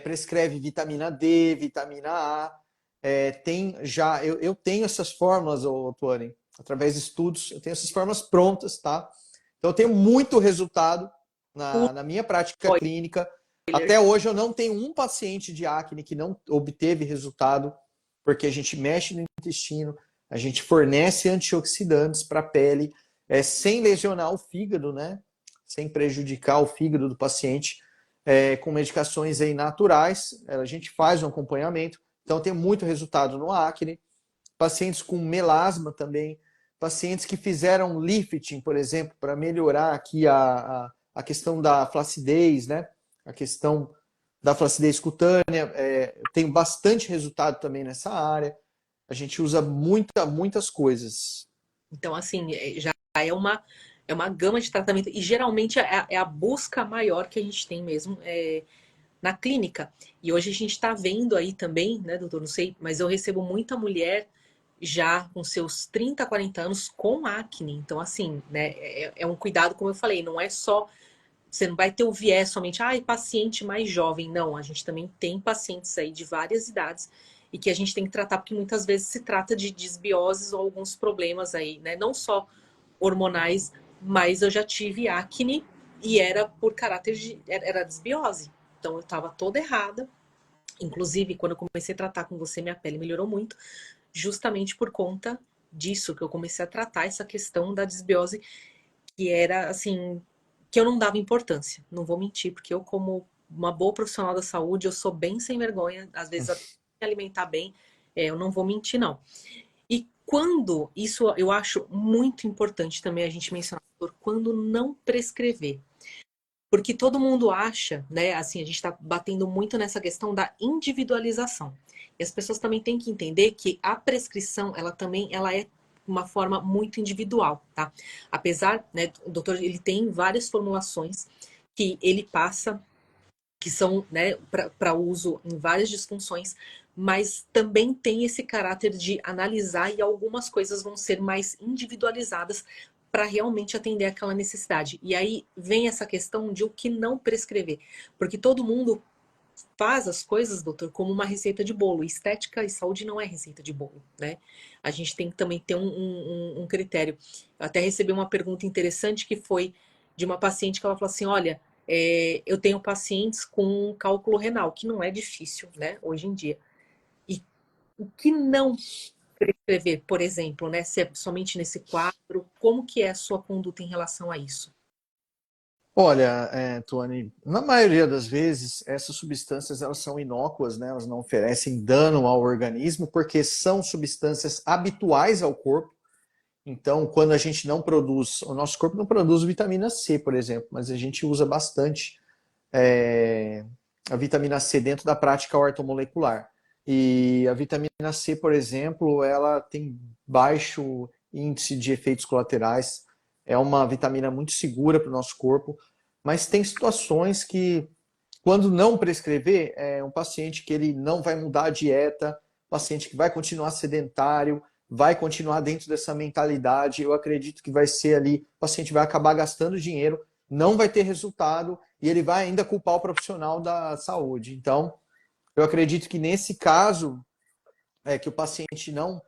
prescreve vitamina D, vitamina A. Eu tenho essas fórmulas, Tuane, através de estudos, eu tenho essas fórmulas prontas, tá? Então eu tenho muito resultado na minha prática clínica. Até hoje eu não tenho um paciente de acne que não obteve resultado, porque a gente mexe no intestino, a gente fornece antioxidantes para a pele, sem lesionar o fígado, né? Sem prejudicar o fígado do paciente, com medicações aí naturais. A gente faz um acompanhamento, então tem muito resultado no acne. Pacientes com melasma também, pacientes que fizeram lifting, por exemplo, para melhorar aqui a questão da flacidez, né? A questão da flacidez cutânea, tem bastante resultado também nessa área. A gente usa muitas coisas. Então, assim, já é uma gama de tratamento. E geralmente é a busca maior que a gente tem mesmo na clínica. E hoje a gente está vendo aí também, né, doutor? Não sei, mas eu recebo muita mulher já com seus 30, 40 anos com acne. Então, assim, né, é um cuidado, como eu falei, não é só. Você não vai ter o viés somente, paciente mais jovem. Não, a gente também tem pacientes aí de várias idades e que a gente tem que tratar, porque muitas vezes se trata de desbioses ou alguns problemas aí, né? Não só hormonais, mas eu já tive acne e era por caráter era desbiose. Então eu estava toda errada. Inclusive, quando eu comecei a tratar com você, minha pele melhorou muito, justamente por conta disso que eu comecei a tratar essa questão da desbiose, que era assim, que eu não dava importância. Não vou mentir, porque eu, como uma boa profissional da saúde, eu sou bem sem vergonha, às vezes até me alimentar bem, eu não vou mentir, não. E quando, isso eu acho muito importante também a gente mencionar, quando não prescrever. Porque todo mundo acha, né? Assim, a gente está batendo muito nessa questão da individualização. E as pessoas também têm que entender que a prescrição, ela é uma forma muito individual, tá? Apesar, né, o doutor, ele tem várias formulações que ele passa, que são, né, para uso em várias disfunções, mas também tem esse caráter de analisar e algumas coisas vão ser mais individualizadas para realmente atender aquela necessidade. E aí vem essa questão de o que não prescrever, porque todo mundo faz as coisas, doutor, como uma receita de bolo. Estética e saúde não é receita de bolo, né? A gente tem que também ter um critério. Eu até recebi uma pergunta interessante que foi de uma paciente que ela falou assim, olha, eu tenho pacientes com cálculo renal, que não é difícil, né, hoje em dia. E o que não prescrever, por exemplo, né? Se é somente nesse quadro, como que é a sua conduta em relação a isso? Olha, Tuane, na maioria das vezes, essas substâncias elas são inócuas, né? Elas não oferecem dano ao organismo, porque são substâncias habituais ao corpo. Então, quando a gente não produz, o nosso corpo não produz vitamina C, por exemplo, mas a gente usa bastante é, a vitamina C dentro da prática ortomolecular. E a vitamina C, por exemplo, ela tem baixo índice de efeitos colaterais, é uma vitamina muito segura para o nosso corpo, mas tem situações que, quando não prescrever, é um paciente que ele não vai mudar a dieta, paciente que vai continuar sedentário, vai continuar dentro dessa mentalidade, eu acredito que vai ser ali, o paciente vai acabar gastando dinheiro, não vai ter resultado e ele vai ainda culpar o profissional da saúde. Então, eu acredito que nesse caso, que o paciente não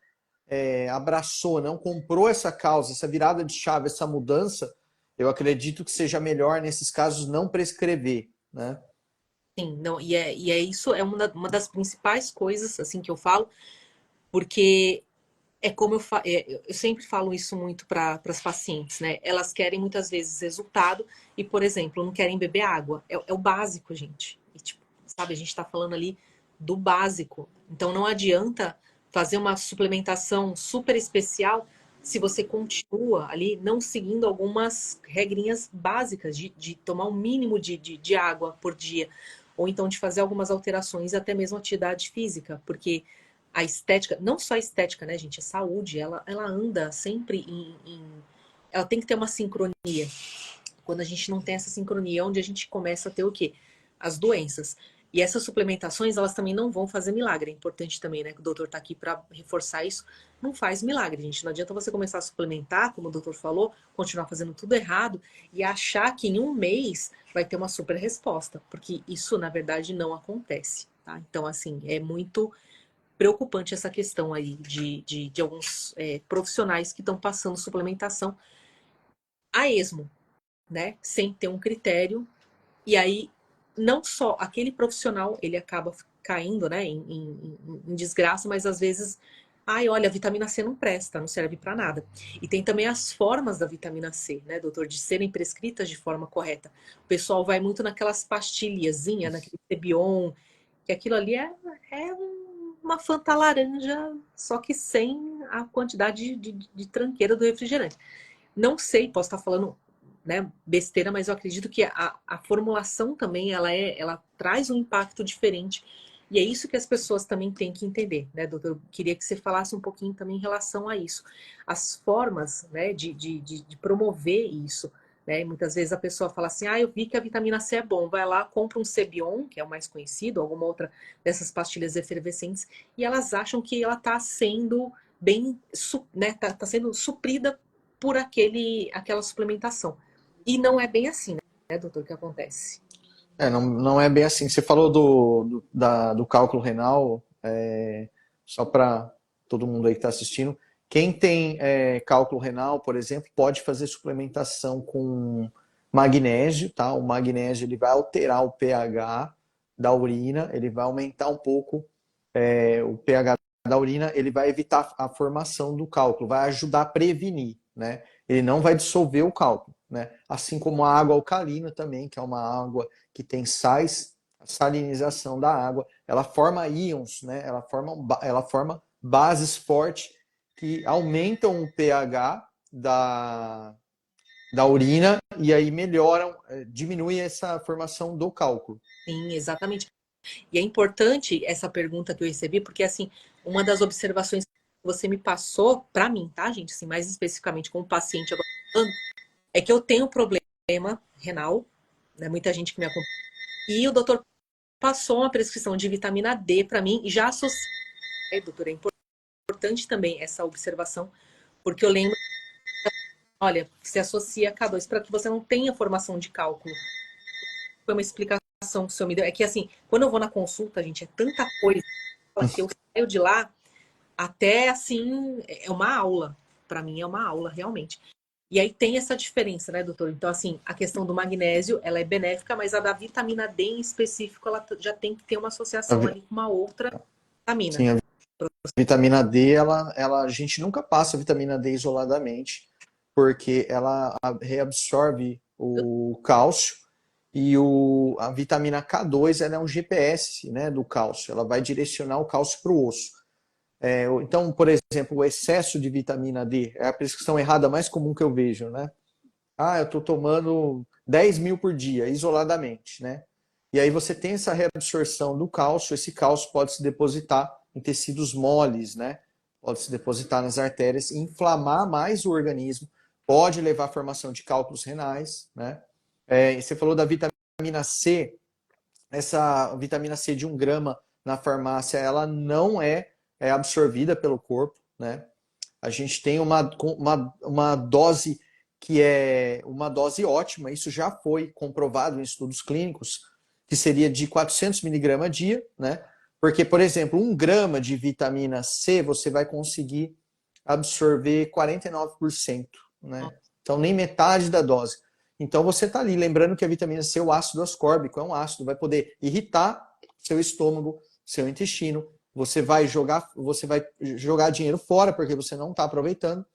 abraçou, não comprou essa causa, essa virada de chave, essa mudança, eu acredito que seja melhor nesses casos não prescrever, né? Sim, não, e é isso, é uma das principais coisas, assim, que eu falo, porque é como eu sempre falo isso muito para as pacientes, né? Elas querem muitas vezes resultado e, por exemplo, não querem beber água. É o básico, gente. E, tipo, sabe, a gente está falando ali do básico. Então não adianta fazer uma suplementação super especial se você continua ali não seguindo algumas regrinhas básicas de tomar um mínimo de água por dia. Ou então de fazer algumas alterações, até mesmo atividade física, porque a estética, não só a estética, né, gente? A saúde, ela anda sempre ela tem que ter uma sincronia. Quando a gente não tem essa sincronia, é onde a gente começa a ter o quê? As doenças. E essas suplementações, elas também não vão fazer milagre. É importante também, né? Que o doutor tá aqui para reforçar isso. Não faz milagre, gente. Não adianta você começar a suplementar, como o doutor falou, continuar fazendo tudo errado e achar que em um mês vai ter uma super resposta. Porque isso, na verdade, não acontece. Tá? Então, assim, é muito preocupante essa questão aí de alguns profissionais que estão passando suplementação a esmo, né? Sem ter um critério. E aí, não só aquele profissional, ele acaba caindo, né, em desgraça, mas às vezes, ai, olha, a vitamina C não presta, não serve para nada. E tem também as formas da vitamina C, né, doutor, de serem prescritas de forma correta. O pessoal vai muito naquelas pastilhazinhas, naquele Cebion, que aquilo ali uma Fanta laranja, só que sem a quantidade de tranqueira do refrigerante. Não sei, posso estar falando, né, besteira, mas eu acredito que a formulação também ela traz um impacto diferente. E é isso que as pessoas também têm que entender, né, doutor? Eu queria que você falasse um pouquinho também em relação a isso. As formas, né, de promover isso. Né? E muitas vezes a pessoa fala assim: ah, eu vi que a vitamina C é bom, vai lá, compra um Cebion, que é o mais conhecido, alguma outra dessas pastilhas efervescentes, e elas acham que ela está sendo bem, né, tá sendo suprida por aquela suplementação. E não é bem assim, né, doutor, que acontece. Não, não é bem assim. Você falou do cálculo renal, só para todo mundo aí que está assistindo. Quem tem cálculo renal, por exemplo, pode fazer suplementação com magnésio, tá? O magnésio ele vai alterar o pH da urina, ele vai aumentar um pouco o pH da urina, ele vai evitar a formação do cálculo, vai ajudar a prevenir, né? Ele não vai dissolver o cálculo, né? Assim como a água alcalina também, que é uma água que tem sais, a salinização da água, ela forma íons, né? Ela forma bases fortes que aumentam o pH da urina e aí melhoram, diminuem essa formação do cálculo. Sim, exatamente. E é importante essa pergunta que eu recebi, porque assim, uma das observações que você me passou para mim, tá, gente? Assim, mais especificamente como paciente agora, é que eu tenho problema renal, né? Muita gente que me acompanha. E o doutor passou uma prescrição de vitamina D para mim e já associei, doutor, é importante também essa observação, porque eu lembro, olha, se associa a K2 para que você não tenha formação de cálculo. Foi uma explicação que o senhor me deu. É que assim, quando eu vou na consulta, gente, é tanta coisa que eu saio de lá até assim, é uma aula. Para mim é uma aula, realmente. E aí tem essa diferença, né, doutor? Então, assim, a questão do magnésio, ela é benéfica, mas a da vitamina D em específico, ela já tem que ter uma associação ali com uma outra vitamina. Sim, Vitamina D, a gente nunca passa vitamina D isoladamente, porque ela reabsorve o cálcio e a vitamina K2 ela é um GPS, né, do cálcio, ela vai direcionar o cálcio para o osso. Então, por exemplo, o excesso de vitamina D é a prescrição errada mais comum que eu vejo, né? Ah, eu estou tomando 10 mil por dia, isoladamente, né? E aí você tem essa reabsorção do cálcio, esse cálcio pode se depositar em tecidos moles, né? Pode se depositar nas artérias e inflamar mais o organismo, pode levar à formação de cálculos renais, né? Você falou da vitamina C, essa vitamina C de 1 grama na farmácia, ela não é absorvida pelo corpo, né? A gente tem uma dose que é uma dose ótima, isso já foi comprovado em estudos clínicos, que seria de 400 miligramas a dia, né? Porque, por exemplo, 1 grama de vitamina C você vai conseguir absorver 49%, né? Então, nem metade da dose. Então, você está ali, lembrando que a vitamina C, o ácido ascórbico, é um ácido, vai poder irritar seu estômago, seu intestino, você vai jogar dinheiro fora porque você não está aproveitando.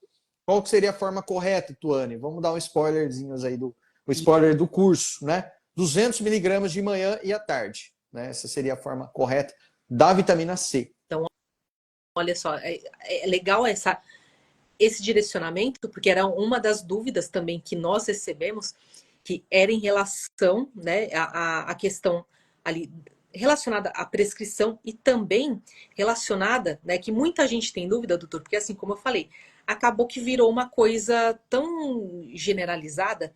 Qual que seria a forma correta, Tuane? Vamos dar um spoilerzinho aí o spoiler do curso, né? 200 miligramas de manhã e à tarde, né? Essa seria a forma correta da vitamina C. Então, olha só, é legal esse direcionamento, porque era uma das dúvidas também que nós recebemos, que era em relação, né, à questão ali relacionada à prescrição e também relacionada, né, que muita gente tem dúvida, doutor, porque assim como eu falei, acabou que virou uma coisa tão generalizada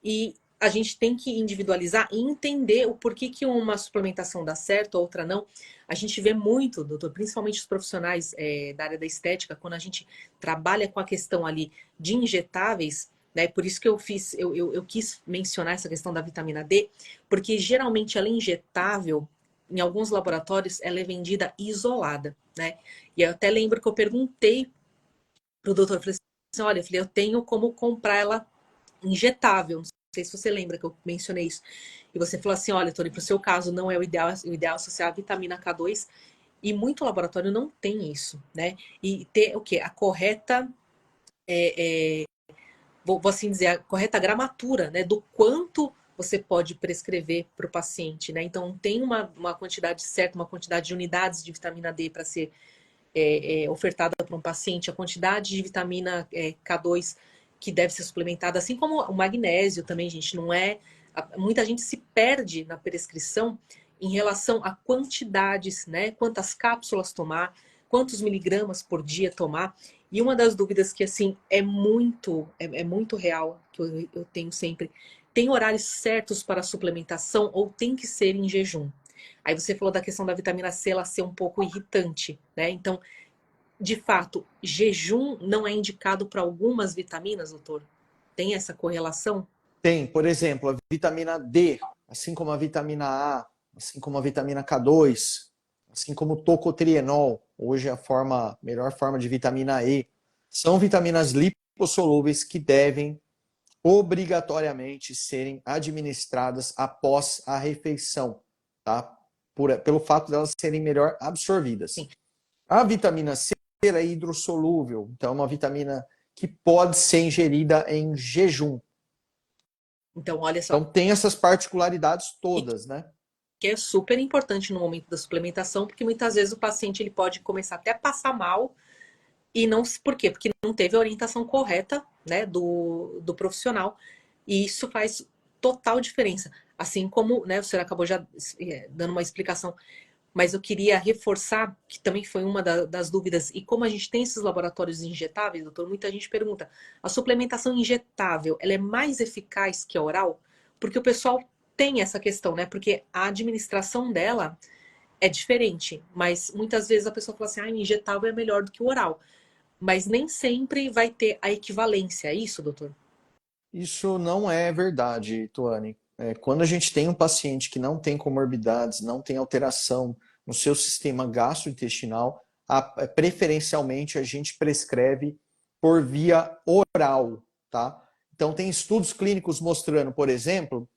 e a gente tem que individualizar e entender o porquê que uma suplementação dá certo, outra não. A gente vê muito, doutor, principalmente os profissionais da área da estética, quando a gente trabalha com a questão ali de injetáveis, né? Por isso que eu quis mencionar essa questão da vitamina D, porque geralmente ela é injetável, em alguns laboratórios, ela é vendida isolada, né? E eu até lembro que eu perguntei pro doutor, falei assim, olha, filha, eu tenho como comprar ela injetável. Não sei se você lembra que eu mencionei isso. E você falou assim, olha, Tony, para o seu caso não é o ideal associar a vitamina K2 e muito laboratório não tem isso, né? E ter o quê? A correta, vou assim dizer, a correta gramatura, né? Do quanto você pode prescrever para o paciente, né? Então tem uma quantidade certa, uma quantidade de unidades de vitamina D para ser ofertada para um paciente, a quantidade de vitamina K2 que deve ser suplementada, assim como o magnésio também, gente, não é. Muita gente se perde na prescrição em relação a quantidades, né? Quantas cápsulas tomar, quantos miligramas por dia tomar. E uma das dúvidas que assim é muito real, que eu tenho sempre, tem horários certos para suplementação ou tem que ser em jejum? Aí você falou da questão da vitamina C ela ser um pouco irritante, né? Então, de fato, jejum não é indicado para algumas vitaminas, doutor? Tem essa correlação? Tem, por exemplo, a vitamina D, assim como a vitamina A, assim como a vitamina K2, assim como o tocotrienol, hoje é a melhor forma de vitamina E, são vitaminas lipossolúveis que devem obrigatoriamente serem administradas após a refeição, tá? Pelo fato delas serem melhor Sim. absorvidas. A vitamina C é hidrossolúvel, então é uma vitamina que pode ser ingerida em jejum. Então, olha só, Então tem essas particularidades e todas, né? que é super importante no momento da suplementação, porque muitas vezes o paciente ele pode começar até a passar mal e não, por quê? Porque não teve a orientação correta, né, do profissional. E isso faz total diferença. Assim como, né, o senhor acabou já dando uma explicação, mas eu queria reforçar, que também foi uma das dúvidas, e como a gente tem esses laboratórios injetáveis, doutor, muita gente pergunta, a suplementação injetável, ela é mais eficaz que a oral? Porque o pessoal tem essa questão, né? Porque a administração dela é diferente, mas muitas vezes a pessoa fala assim, ah, injetável é melhor do que o oral. Mas nem sempre vai ter a equivalência, é isso, doutor? Isso não é verdade, Tuane. Quando a gente tem um paciente que não tem comorbidades, não tem alteração no seu sistema gastrointestinal, preferencialmente a gente prescreve por via oral, tá? Então tem estudos clínicos mostrando, por exemplo,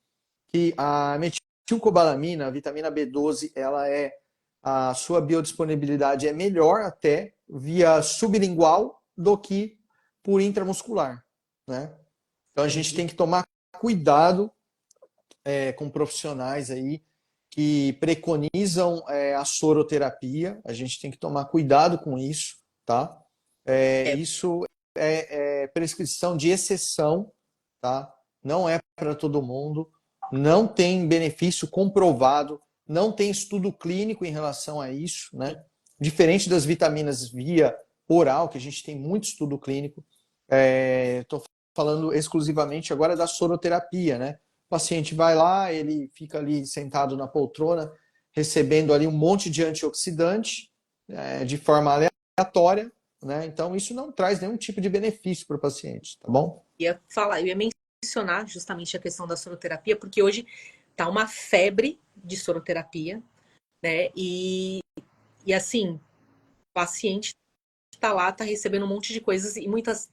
que a metilcobalamina, a vitamina B12, ela é a sua biodisponibilidade é melhor até via sublingual do que por intramuscular, né? Então a gente Entendi. tem que tomar cuidado com profissionais aí que preconizam a soroterapia. A gente tem que tomar cuidado com isso, tá? É, Isso é prescrição de exceção, tá? Não é para todo mundo, não tem benefício comprovado, não tem estudo clínico em relação a isso, né? Diferente das vitaminas via oral, que a gente tem muito estudo clínico. Estou falando exclusivamente agora da soroterapia, né? O paciente vai lá, ele fica ali sentado na poltrona, recebendo ali um monte de antioxidante de forma aleatória, né? Então isso não traz nenhum tipo de benefício para o paciente, tá bom? eu ia mencionar justamente a questão da soroterapia, porque hoje tá uma febre de soroterapia, né? E assim, o paciente tá lá, tá recebendo um monte de coisas e muitas,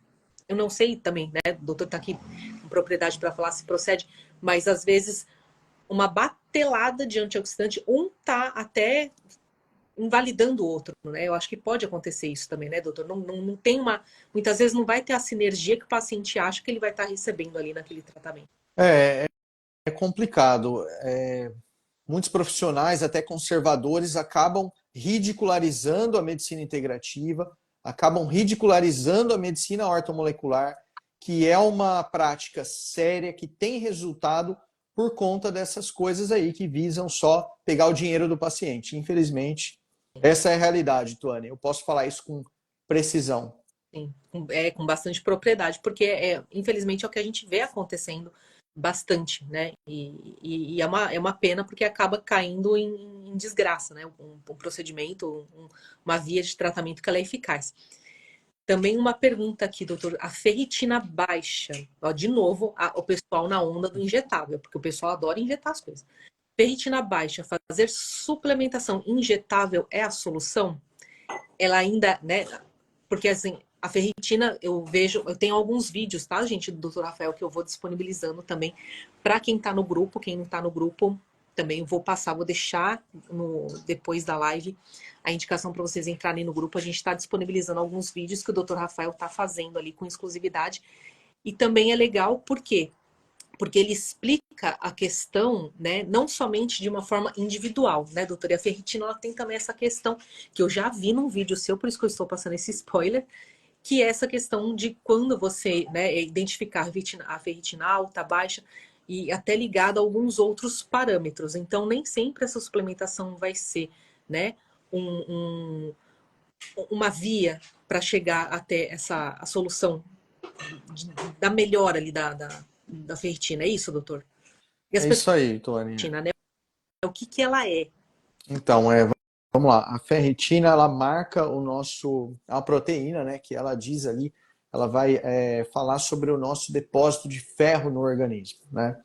eu não sei também, né? O doutor tá aqui com propriedade para falar se procede, mas às vezes uma batelada de antioxidante, um tá até invalidando o outro, né? Eu acho que pode acontecer isso também, né, doutor? Não tem uma. Muitas vezes não vai ter a sinergia que o paciente acha que ele vai estar recebendo ali naquele tratamento. É complicado. Muitos profissionais, até conservadores, acabam ridicularizando a medicina integrativa, acabam ridicularizando a medicina ortomolecular, que é uma prática séria que tem resultado por conta dessas coisas aí que visam só pegar o dinheiro do paciente. Infelizmente, essa é a realidade, Tuane. Eu posso falar isso com precisão. Sim, com bastante propriedade, porque infelizmente é o que a gente vê acontecendo bastante, né? E é uma pena porque acaba caindo em desgraça, né? Um procedimento, uma via de tratamento que ela é eficaz. Também uma pergunta aqui, doutor. A ferritina baixa, ó, de novo, o pessoal na onda do injetável, porque o pessoal adora injetar as coisas. Ferritina baixa, fazer suplementação injetável é a solução? Ela ainda, né? Porque assim, a ferritina, eu vejo, eu tenho alguns vídeos, tá, gente, do Dr. Rafael, que eu vou disponibilizando também para quem tá no grupo, quem não tá no grupo, também vou passar, vou deixar depois da live a indicação para vocês entrarem no grupo. A gente está disponibilizando alguns vídeos que o Dr. Rafael tá fazendo ali com exclusividade. E também é legal, por quê? Porque ele explica a questão, né, não somente de uma forma individual, né, doutora? E a ferritina, ela tem também essa questão que eu já vi num vídeo seu, por isso que eu estou passando esse spoiler, que é essa questão de quando você, né, identificar a ferritina alta, baixa, e até ligado a alguns outros parâmetros. Então, nem sempre essa suplementação vai ser, né, um, uma via para chegar até a solução da melhora ali da ferritina. É isso, doutor? E as É pessoas, isso aí, Tuane. né, o que ela é? Então, vamos lá. A ferritina, ela marca o nosso, a proteína, né, que ela diz ali, ela vai falar sobre o nosso depósito de ferro no organismo, né?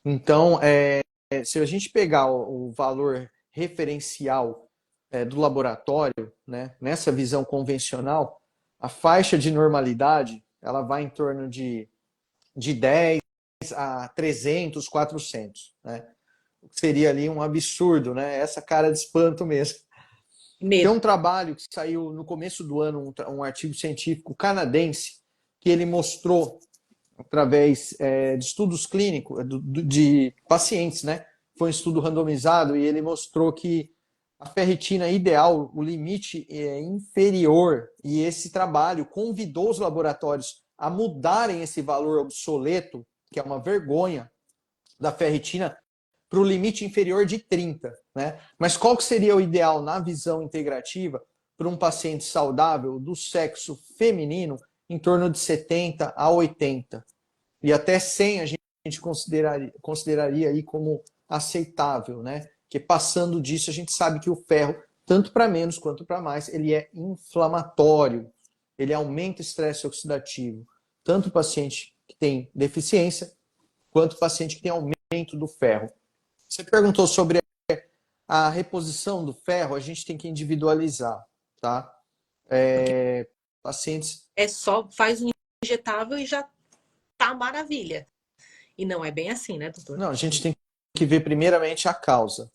Então, se a gente pegar o valor referencial do laboratório, né, nessa visão convencional, a faixa de normalidade, ela vai em torno de 10 a 300, 400, né? Seria ali um absurdo, né? Essa cara de espanto mesmo. Tem Medo. um trabalho que saiu no começo do ano, um artigo científico canadense, que ele mostrou, através de estudos clínicos de pacientes, né? Foi um estudo randomizado e ele mostrou que a ferritina ideal, o limite é inferior, e esse trabalho convidou os laboratórios a mudarem esse valor obsoleto, que é uma vergonha, da ferritina, para o limite inferior de 30, né? Mas qual que seria o ideal na visão integrativa para um paciente saudável do sexo feminino? Em torno de 70 a 80. E até 100 a gente consideraria aí como aceitável, né? Porque passando disso a gente sabe que o ferro, tanto para menos quanto para mais, ele é inflamatório, ele aumenta o estresse oxidativo. Tanto o paciente que tem deficiência, quanto o paciente que tem aumento do ferro. Você perguntou sobre a reposição do ferro, a gente tem que individualizar, tá? Porque Pacientes. é só, faz um injetável e já tá maravilha. E não é bem assim, né, doutor? Não, a gente tem que ver primeiramente a causa.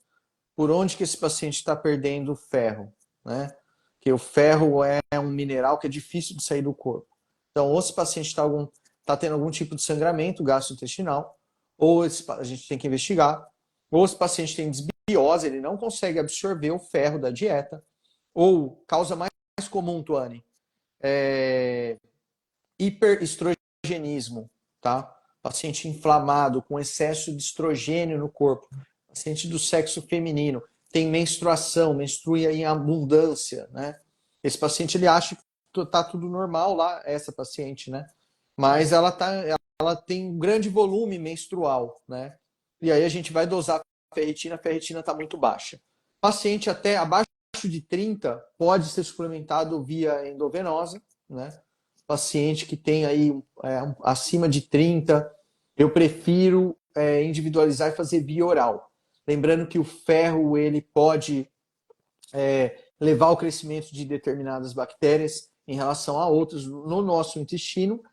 por onde que esse paciente está perdendo ferro, né? Porque o ferro é um mineral que é difícil de sair do corpo. Então, ou esse paciente está tendo algum tipo de sangramento gastrointestinal, ou a gente tem que investigar, ou esse paciente tem desbiose, ele não consegue absorver o ferro da dieta, ou causa mais comum, Tuane, hiperestrogenismo, tá? Paciente inflamado, com excesso de estrogênio no corpo, paciente do sexo feminino, tem menstruação, menstrua em abundância, né? Esse paciente, ele acha que tá tudo normal lá, essa paciente, né? Mas ela tem um grande volume menstrual, né? E aí a gente vai dosar a ferritina está muito baixa. Paciente até abaixo de 30 pode ser suplementado via endovenosa, né? Paciente que tem aí acima de 30, eu prefiro individualizar e fazer via oral. Lembrando que o ferro ele pode levar ao crescimento de determinadas bactérias em relação a outras no nosso intestino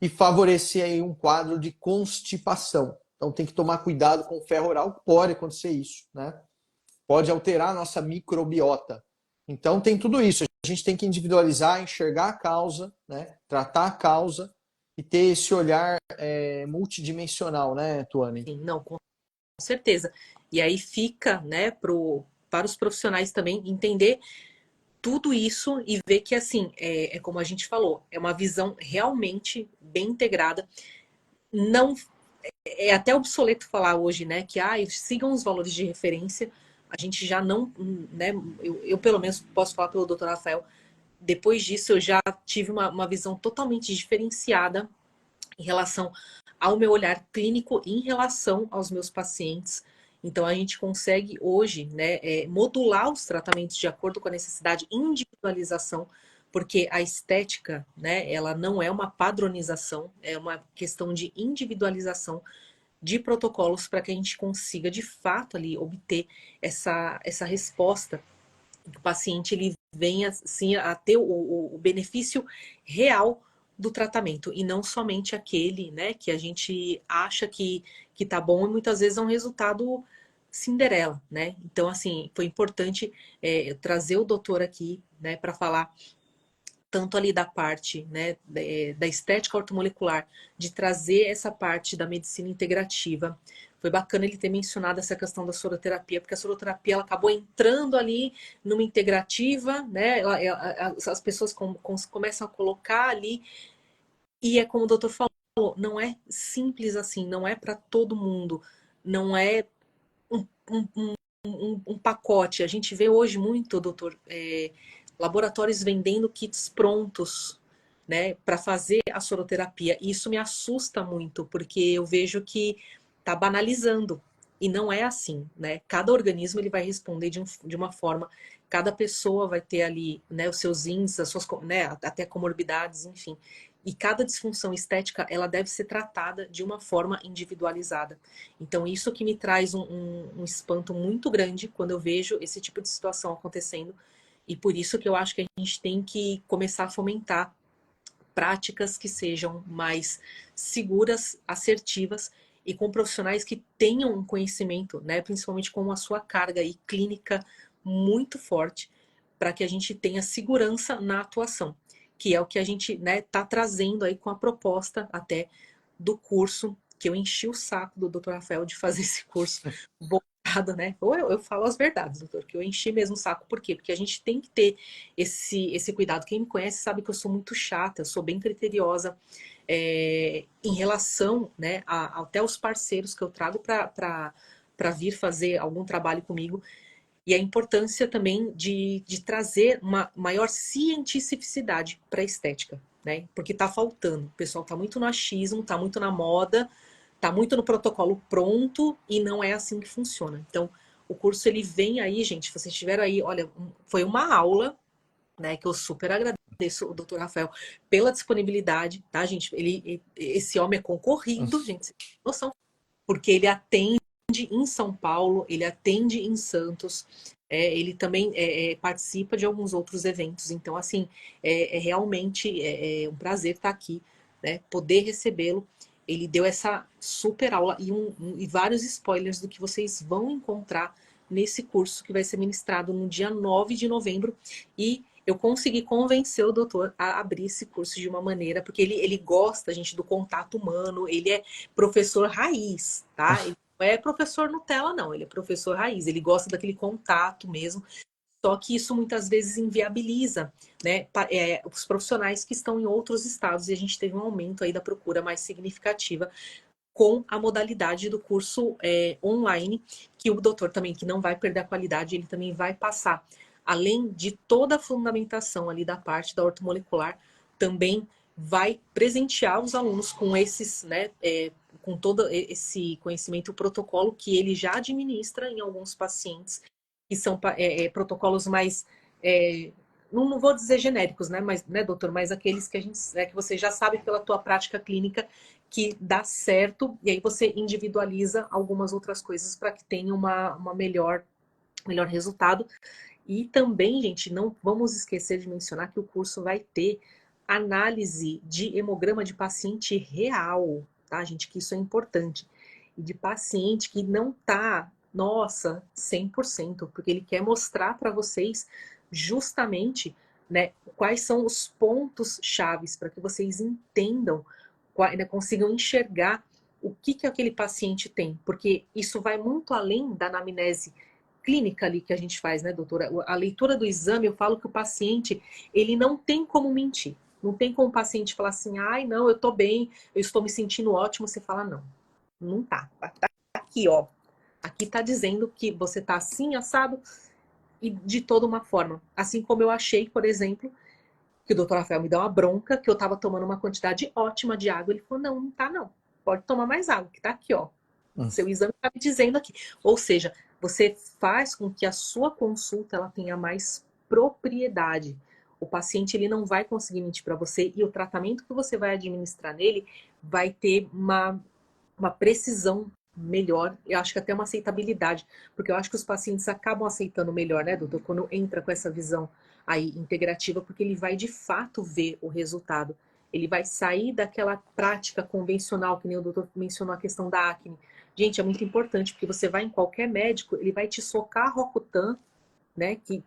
e favorecer aí um quadro de constipação. Então tem que tomar cuidado com o ferro oral, pode acontecer isso, né? Pode alterar a nossa microbiota. Então tem tudo isso. A gente tem que individualizar, enxergar a causa, né? Tratar a causa e ter esse olhar multidimensional, né, Tuane? Sim, não, com certeza. E aí fica, né, para os profissionais também entender tudo isso e ver que, assim, é como a gente falou, é uma visão realmente bem integrada. Não é até obsoleto falar hoje, né, que sigam os valores de referência. A gente já não, né, eu pelo menos posso falar pelo Dr. Rafael, depois disso eu já tive uma visão totalmente diferenciada em relação ao meu olhar clínico em relação aos meus pacientes. Então a gente consegue hoje, né, modular os tratamentos de acordo com a necessidade, individualização, porque a estética, né, ela não é uma padronização, é uma questão de individualização de protocolos para que a gente consiga de fato ali obter essa resposta, que o paciente ele venha assim, a ter o benefício real do tratamento e não somente aquele, né, que a gente acha que tá bom e muitas vezes é um resultado Cinderela, né? Então, assim, foi importante trazer o doutor aqui, né, para falar tanto ali da parte, né, da estética ortomolecular, de trazer essa parte da medicina integrativa. Foi bacana ele ter mencionado essa questão da soroterapia, porque a soroterapia ela acabou entrando ali numa integrativa, né? As pessoas começam a colocar ali, e é como o doutor falou, não é simples assim, não é para todo mundo, não é um, um, um pacote. A gente vê hoje muito, doutor, laboratórios vendendo kits prontos, né, para fazer a soroterapia. E isso me assusta muito, porque eu vejo que está banalizando. E não é assim, né? Cada organismo ele vai responder de uma forma, cada pessoa vai ter ali, né, os seus índices, as suas, né, até comorbidades, enfim. E cada disfunção estética, ela deve ser tratada de uma forma individualizada. Então, isso que me traz um espanto muito grande quando eu vejo esse tipo de situação acontecendo. E por isso que eu acho que a gente tem que começar a fomentar práticas que sejam mais seguras, assertivas e com profissionais que tenham um conhecimento, né, principalmente com a sua carga aí clínica muito forte, para que a gente tenha segurança na atuação, que é o que a gente, né, tá trazendo aí com a proposta até do curso, que eu enchi o saco do Dr. Rafael de fazer esse curso voltado, né? Ou eu falo as verdades, doutor, que eu enchi mesmo o saco. Por quê? Porque a gente tem que ter esse cuidado. Quem me conhece sabe que eu sou muito chata, eu sou bem criteriosa em relação, né, até os parceiros que eu trago para vir fazer algum trabalho comigo. E a importância também de trazer uma maior cientificidade para a estética, né? Porque está faltando. O pessoal está muito no achismo, está muito na moda, está muito no protocolo pronto e não é assim que funciona. Então, o curso ele vem aí, gente. Se vocês tiveram aí, olha, foi uma aula, né? Que eu super agradeço o Dr. Rafael pela disponibilidade, tá, gente? Esse homem é concorrido, gente, vocês têm noção, porque ele atende em São Paulo, ele atende em Santos, ele também participa de alguns outros eventos. Então, assim, realmente um prazer estar aqui, né? Poder recebê-lo. Ele deu essa super aula e vários spoilers do que vocês vão encontrar nesse curso que vai ser ministrado no dia 9 de novembro. E eu consegui convencer o doutor a abrir esse curso de uma maneira, porque ele gosta, gente, do contato humano, ele é professor raiz, tá? Ele não é professor Nutella, não, ele é professor raiz, ele gosta daquele contato mesmo. Só que isso muitas vezes inviabiliza, né, os profissionais que estão em outros estados, e a gente teve um aumento aí da procura mais significativa com a modalidade do curso online, que o doutor também, que não vai perder a qualidade, ele também vai passar, além de toda a fundamentação ali da parte da ortomolecular, também vai presentear os alunos com esses, né, com todo esse conhecimento, o protocolo que ele já administra em alguns pacientes, que são protocolos mais, não vou dizer genéricos, né, mas, né, doutor, mas aqueles que a gente, que você já sabe pela tua prática clínica que dá certo, e aí você individualiza algumas outras coisas para que tenha uma melhor resultado. E também, gente, não vamos esquecer de mencionar que o curso vai ter análise de hemograma de paciente real, tá, gente? Que isso é importante. E de paciente que não tá, nossa, 100%, porque ele quer mostrar para vocês justamente, né, quais são os pontos chaves para que vocês entendam, né, consigam enxergar o que aquele paciente tem, porque isso vai muito além da anamnese clínica ali que a gente faz, né, doutora? A leitura do exame, eu falo que o paciente, ele não tem como mentir. Não tem como o paciente falar assim, ai, não, eu tô bem, eu estou me sentindo ótimo. Você fala, não, não tá. Tá aqui, ó. Aqui tá dizendo que você tá assim, assado, e de toda uma forma. Assim como eu achei, por exemplo, que o doutor Rafael me deu uma bronca, que eu tava tomando uma quantidade ótima de água. Ele falou, não, não tá não. Pode tomar mais água, que tá aqui, ó. Seu exame está me dizendo aqui. Ou seja, você faz com que a sua consulta ela tenha mais propriedade. O paciente ele não vai conseguir mentir para você e o tratamento que você vai administrar nele vai ter uma precisão melhor. Eu acho que até uma aceitabilidade, porque eu acho que os pacientes acabam aceitando melhor, né, doutor, quando entra com essa visão aí integrativa, porque ele vai de fato ver o resultado. Ele vai sair daquela prática convencional, que nem o doutor mencionou a questão da acne. Gente, é muito importante, porque você vai em qualquer médico, ele vai te socar Rocutan, né, que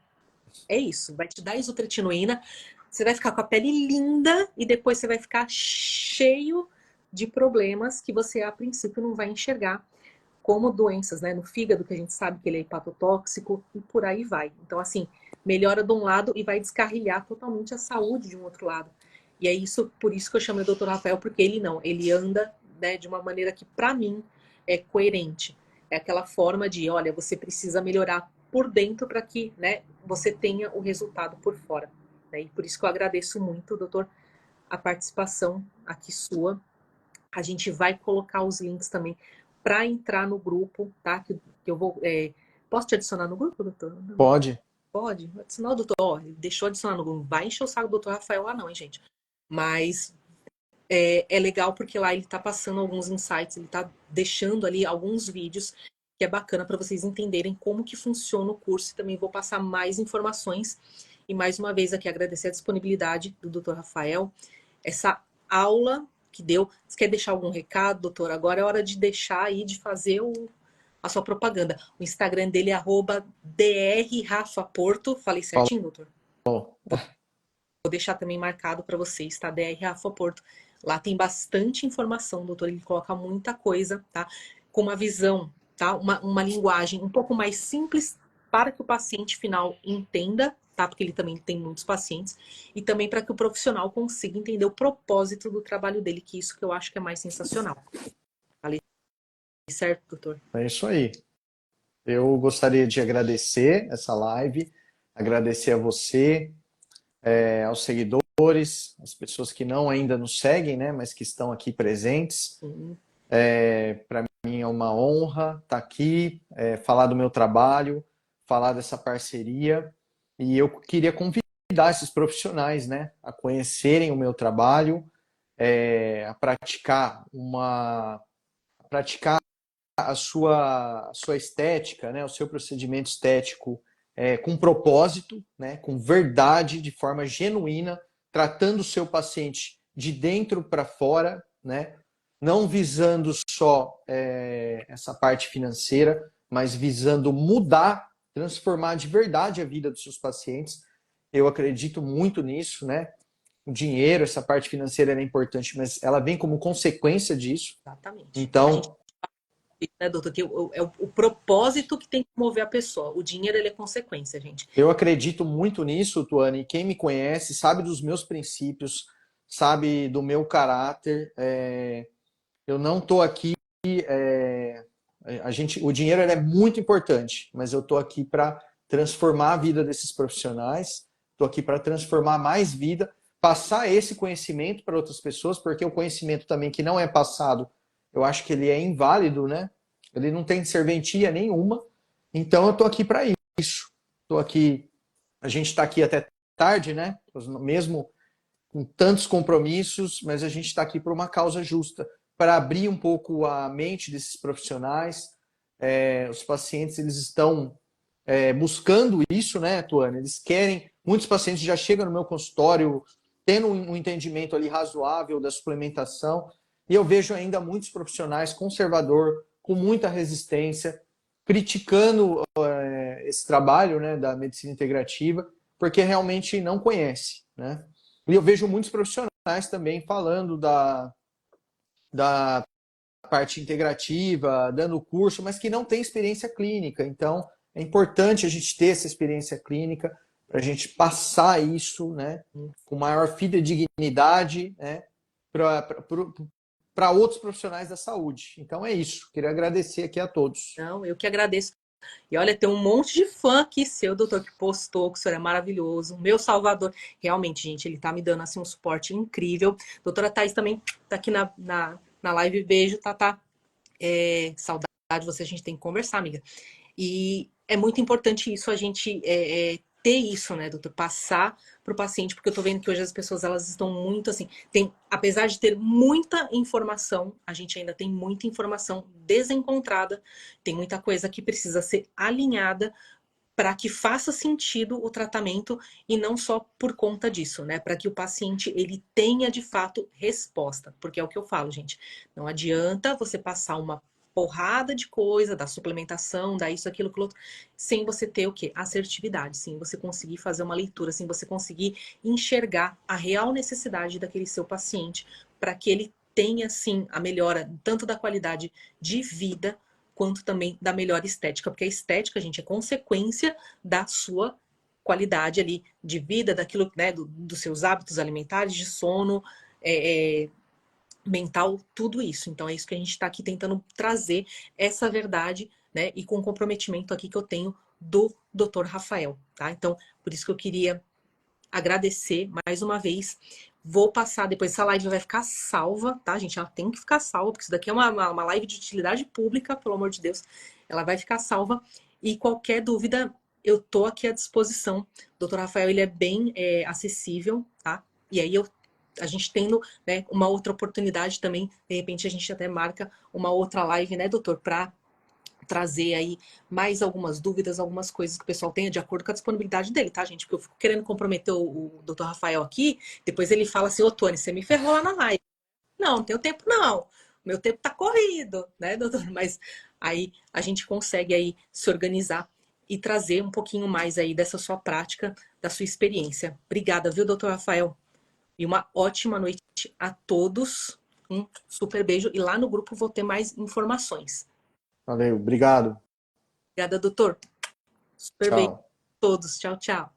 é isso, vai te dar isotretinoína, você vai ficar com a pele linda e depois você vai ficar cheio de problemas que você a princípio não vai enxergar, como doenças, né, no fígado, que a gente sabe que ele é hepatotóxico e por aí vai. Então, assim, melhora de um lado e vai descarrilhar totalmente a saúde de um outro lado. E é isso, por isso que eu chamo o Dr. Rafael, porque ele não, ele anda, né, de uma maneira que para mim é coerente. É aquela forma de, olha, você precisa melhorar por dentro para que, né, você tenha o resultado por fora. Né? E por isso que eu agradeço muito, doutor, a participação aqui sua. A gente vai colocar os links também para entrar no grupo, tá? Que eu vou. Posso te adicionar no grupo, doutor? Não. Pode. Pode? Adicionar o doutor. Ó, ele deixou adicionar no grupo. Vai encher o saco do doutor Rafael lá, não, hein, gente? Mas é legal porque lá ele tá passando alguns insights, ele tá deixando ali alguns vídeos que é bacana para vocês entenderem como que funciona o curso, e também vou passar mais informações. E mais uma vez aqui agradecer a disponibilidade do Dr. Rafael, essa aula que deu. Você quer deixar algum recado, doutor? Agora é hora de deixar aí, de fazer a sua propaganda. O Instagram dele é @drrafaporto. Falei certinho, doutor? Falou. Vou deixar também marcado para vocês, tá? DR Rafa Porto. Lá tem bastante informação, doutor. Ele coloca muita coisa, tá? Com uma visão, tá? Uma linguagem um pouco mais simples para que o paciente final entenda, tá? Porque ele também tem muitos pacientes. E também para que o profissional consiga entender o propósito do trabalho dele, que isso que eu acho que é mais sensacional. Falei certo, doutor? É isso aí. Eu gostaria de agradecer essa live, agradecer a você, aos seguidores, as pessoas que não ainda nos seguem, né, mas que estão aqui presentes. Para mim é uma honra estar aqui, falar do meu trabalho, falar dessa parceria. E eu queria convidar esses profissionais, né, a conhecerem o meu trabalho, a praticar a sua estética, né, o seu procedimento estético com propósito, né, com verdade, de forma genuína, tratando o seu paciente de dentro para fora, né, não visando só essa parte financeira, mas visando mudar, transformar de verdade a vida dos seus pacientes. Eu acredito muito nisso, né? O dinheiro, essa parte financeira é importante, mas ela vem como consequência disso. Exatamente. A gente, Então, né, doutor, que é o propósito que tem que mover a pessoa. O dinheiro, ele é consequência, gente. eu acredito muito nisso, Tuane. Quem me conhece sabe dos meus princípios, sabe do meu caráter. Eu não estou aqui. é, o dinheiro ele é muito importante, mas eu estou aqui para transformar a vida desses profissionais. Estou aqui para transformar mais vida, passar esse conhecimento para outras pessoas, porque o conhecimento também que não é passado, eu acho que ele é inválido, né? Ele não tem serventia nenhuma. Então eu estou aqui para isso. Estou aqui. A gente está aqui até tarde, né? Mesmo com tantos compromissos, mas a gente está aqui por uma causa justa, para abrir um pouco a mente desses profissionais. Os pacientes eles estão buscando isso, né, Tuane? Eles querem. Muitos pacientes já chegam no meu consultório tendo um entendimento ali razoável da suplementação, e eu vejo ainda muitos profissionais conservador, com muita resistência, criticando esse trabalho, né, da medicina integrativa, porque realmente não conhece, né? E eu vejo muitos profissionais também falando da parte integrativa, dando curso, mas que não tem experiência clínica. Então, é importante a gente ter essa experiência clínica para a gente passar isso, né, com maior fidedignidade, né, para outros profissionais da saúde. Então é isso. Queria agradecer aqui a todos. Não, eu que agradeço. E olha, tem um monte de fã aqui seu, doutor, que postou que o senhor é maravilhoso. Meu salvador. Realmente, gente, ele tá me dando assim um suporte incrível. Doutora Thaís também tá aqui na live. Beijo, Tatá. Saudade de você, a gente tem que conversar, amiga. E é muito importante isso, a gente ter isso, né, doutor? Passar para o paciente, porque eu tô vendo que hoje as pessoas, elas estão muito assim, apesar de ter muita informação, a gente ainda tem muita informação desencontrada, tem muita coisa que precisa ser alinhada para que faça sentido o tratamento e não só por conta disso, né? Para que o paciente ele tenha de fato resposta, porque é o que eu falo, gente. Não adianta você passar uma porrada de coisa, da suplementação, da isso, aquilo, aquilo outro, sem você ter o quê? Assertividade, sem você conseguir fazer uma leitura, sem você conseguir enxergar a real necessidade daquele seu paciente, para que ele tenha, sim, a melhora tanto da qualidade de vida, quanto também da melhor estética, porque a estética, gente, é consequência da sua qualidade ali de vida, daquilo, né, dos seus hábitos alimentares, de sono, mental, tudo isso. Então é isso que a gente está aqui tentando trazer essa verdade, né, e com o comprometimento aqui que eu tenho do Dr. Rafael, tá? Então, por isso que eu queria agradecer mais uma vez. Vou passar, depois essa live vai ficar salva, tá, gente? Ela tem que ficar salva, porque isso daqui é uma live de utilidade pública, pelo amor de Deus. Ela vai ficar salva. E qualquer dúvida, eu tô aqui à disposição. O doutor Rafael, ele é bem acessível, tá? E aí a gente tendo, né, uma outra oportunidade também, de repente a gente até marca uma outra live, né, doutor, para trazer aí mais algumas dúvidas, algumas coisas que o pessoal tenha de acordo com a disponibilidade dele, tá, gente? Porque eu fico querendo comprometer o Dr. Rafael aqui, depois ele fala assim, ô Tony, você me ferrou lá na live. Não tenho tempo não. Meu tempo tá corrido, né, doutor? Mas aí a gente consegue aí se organizar e trazer um pouquinho mais aí dessa sua prática, da sua experiência. Obrigada, viu, doutor Rafael? E uma ótima noite a todos. Um super beijo. E lá no grupo vou ter mais informações. Valeu, obrigado. Obrigada, doutor. Super beijo Tchau. a todos. Tchau, tchau.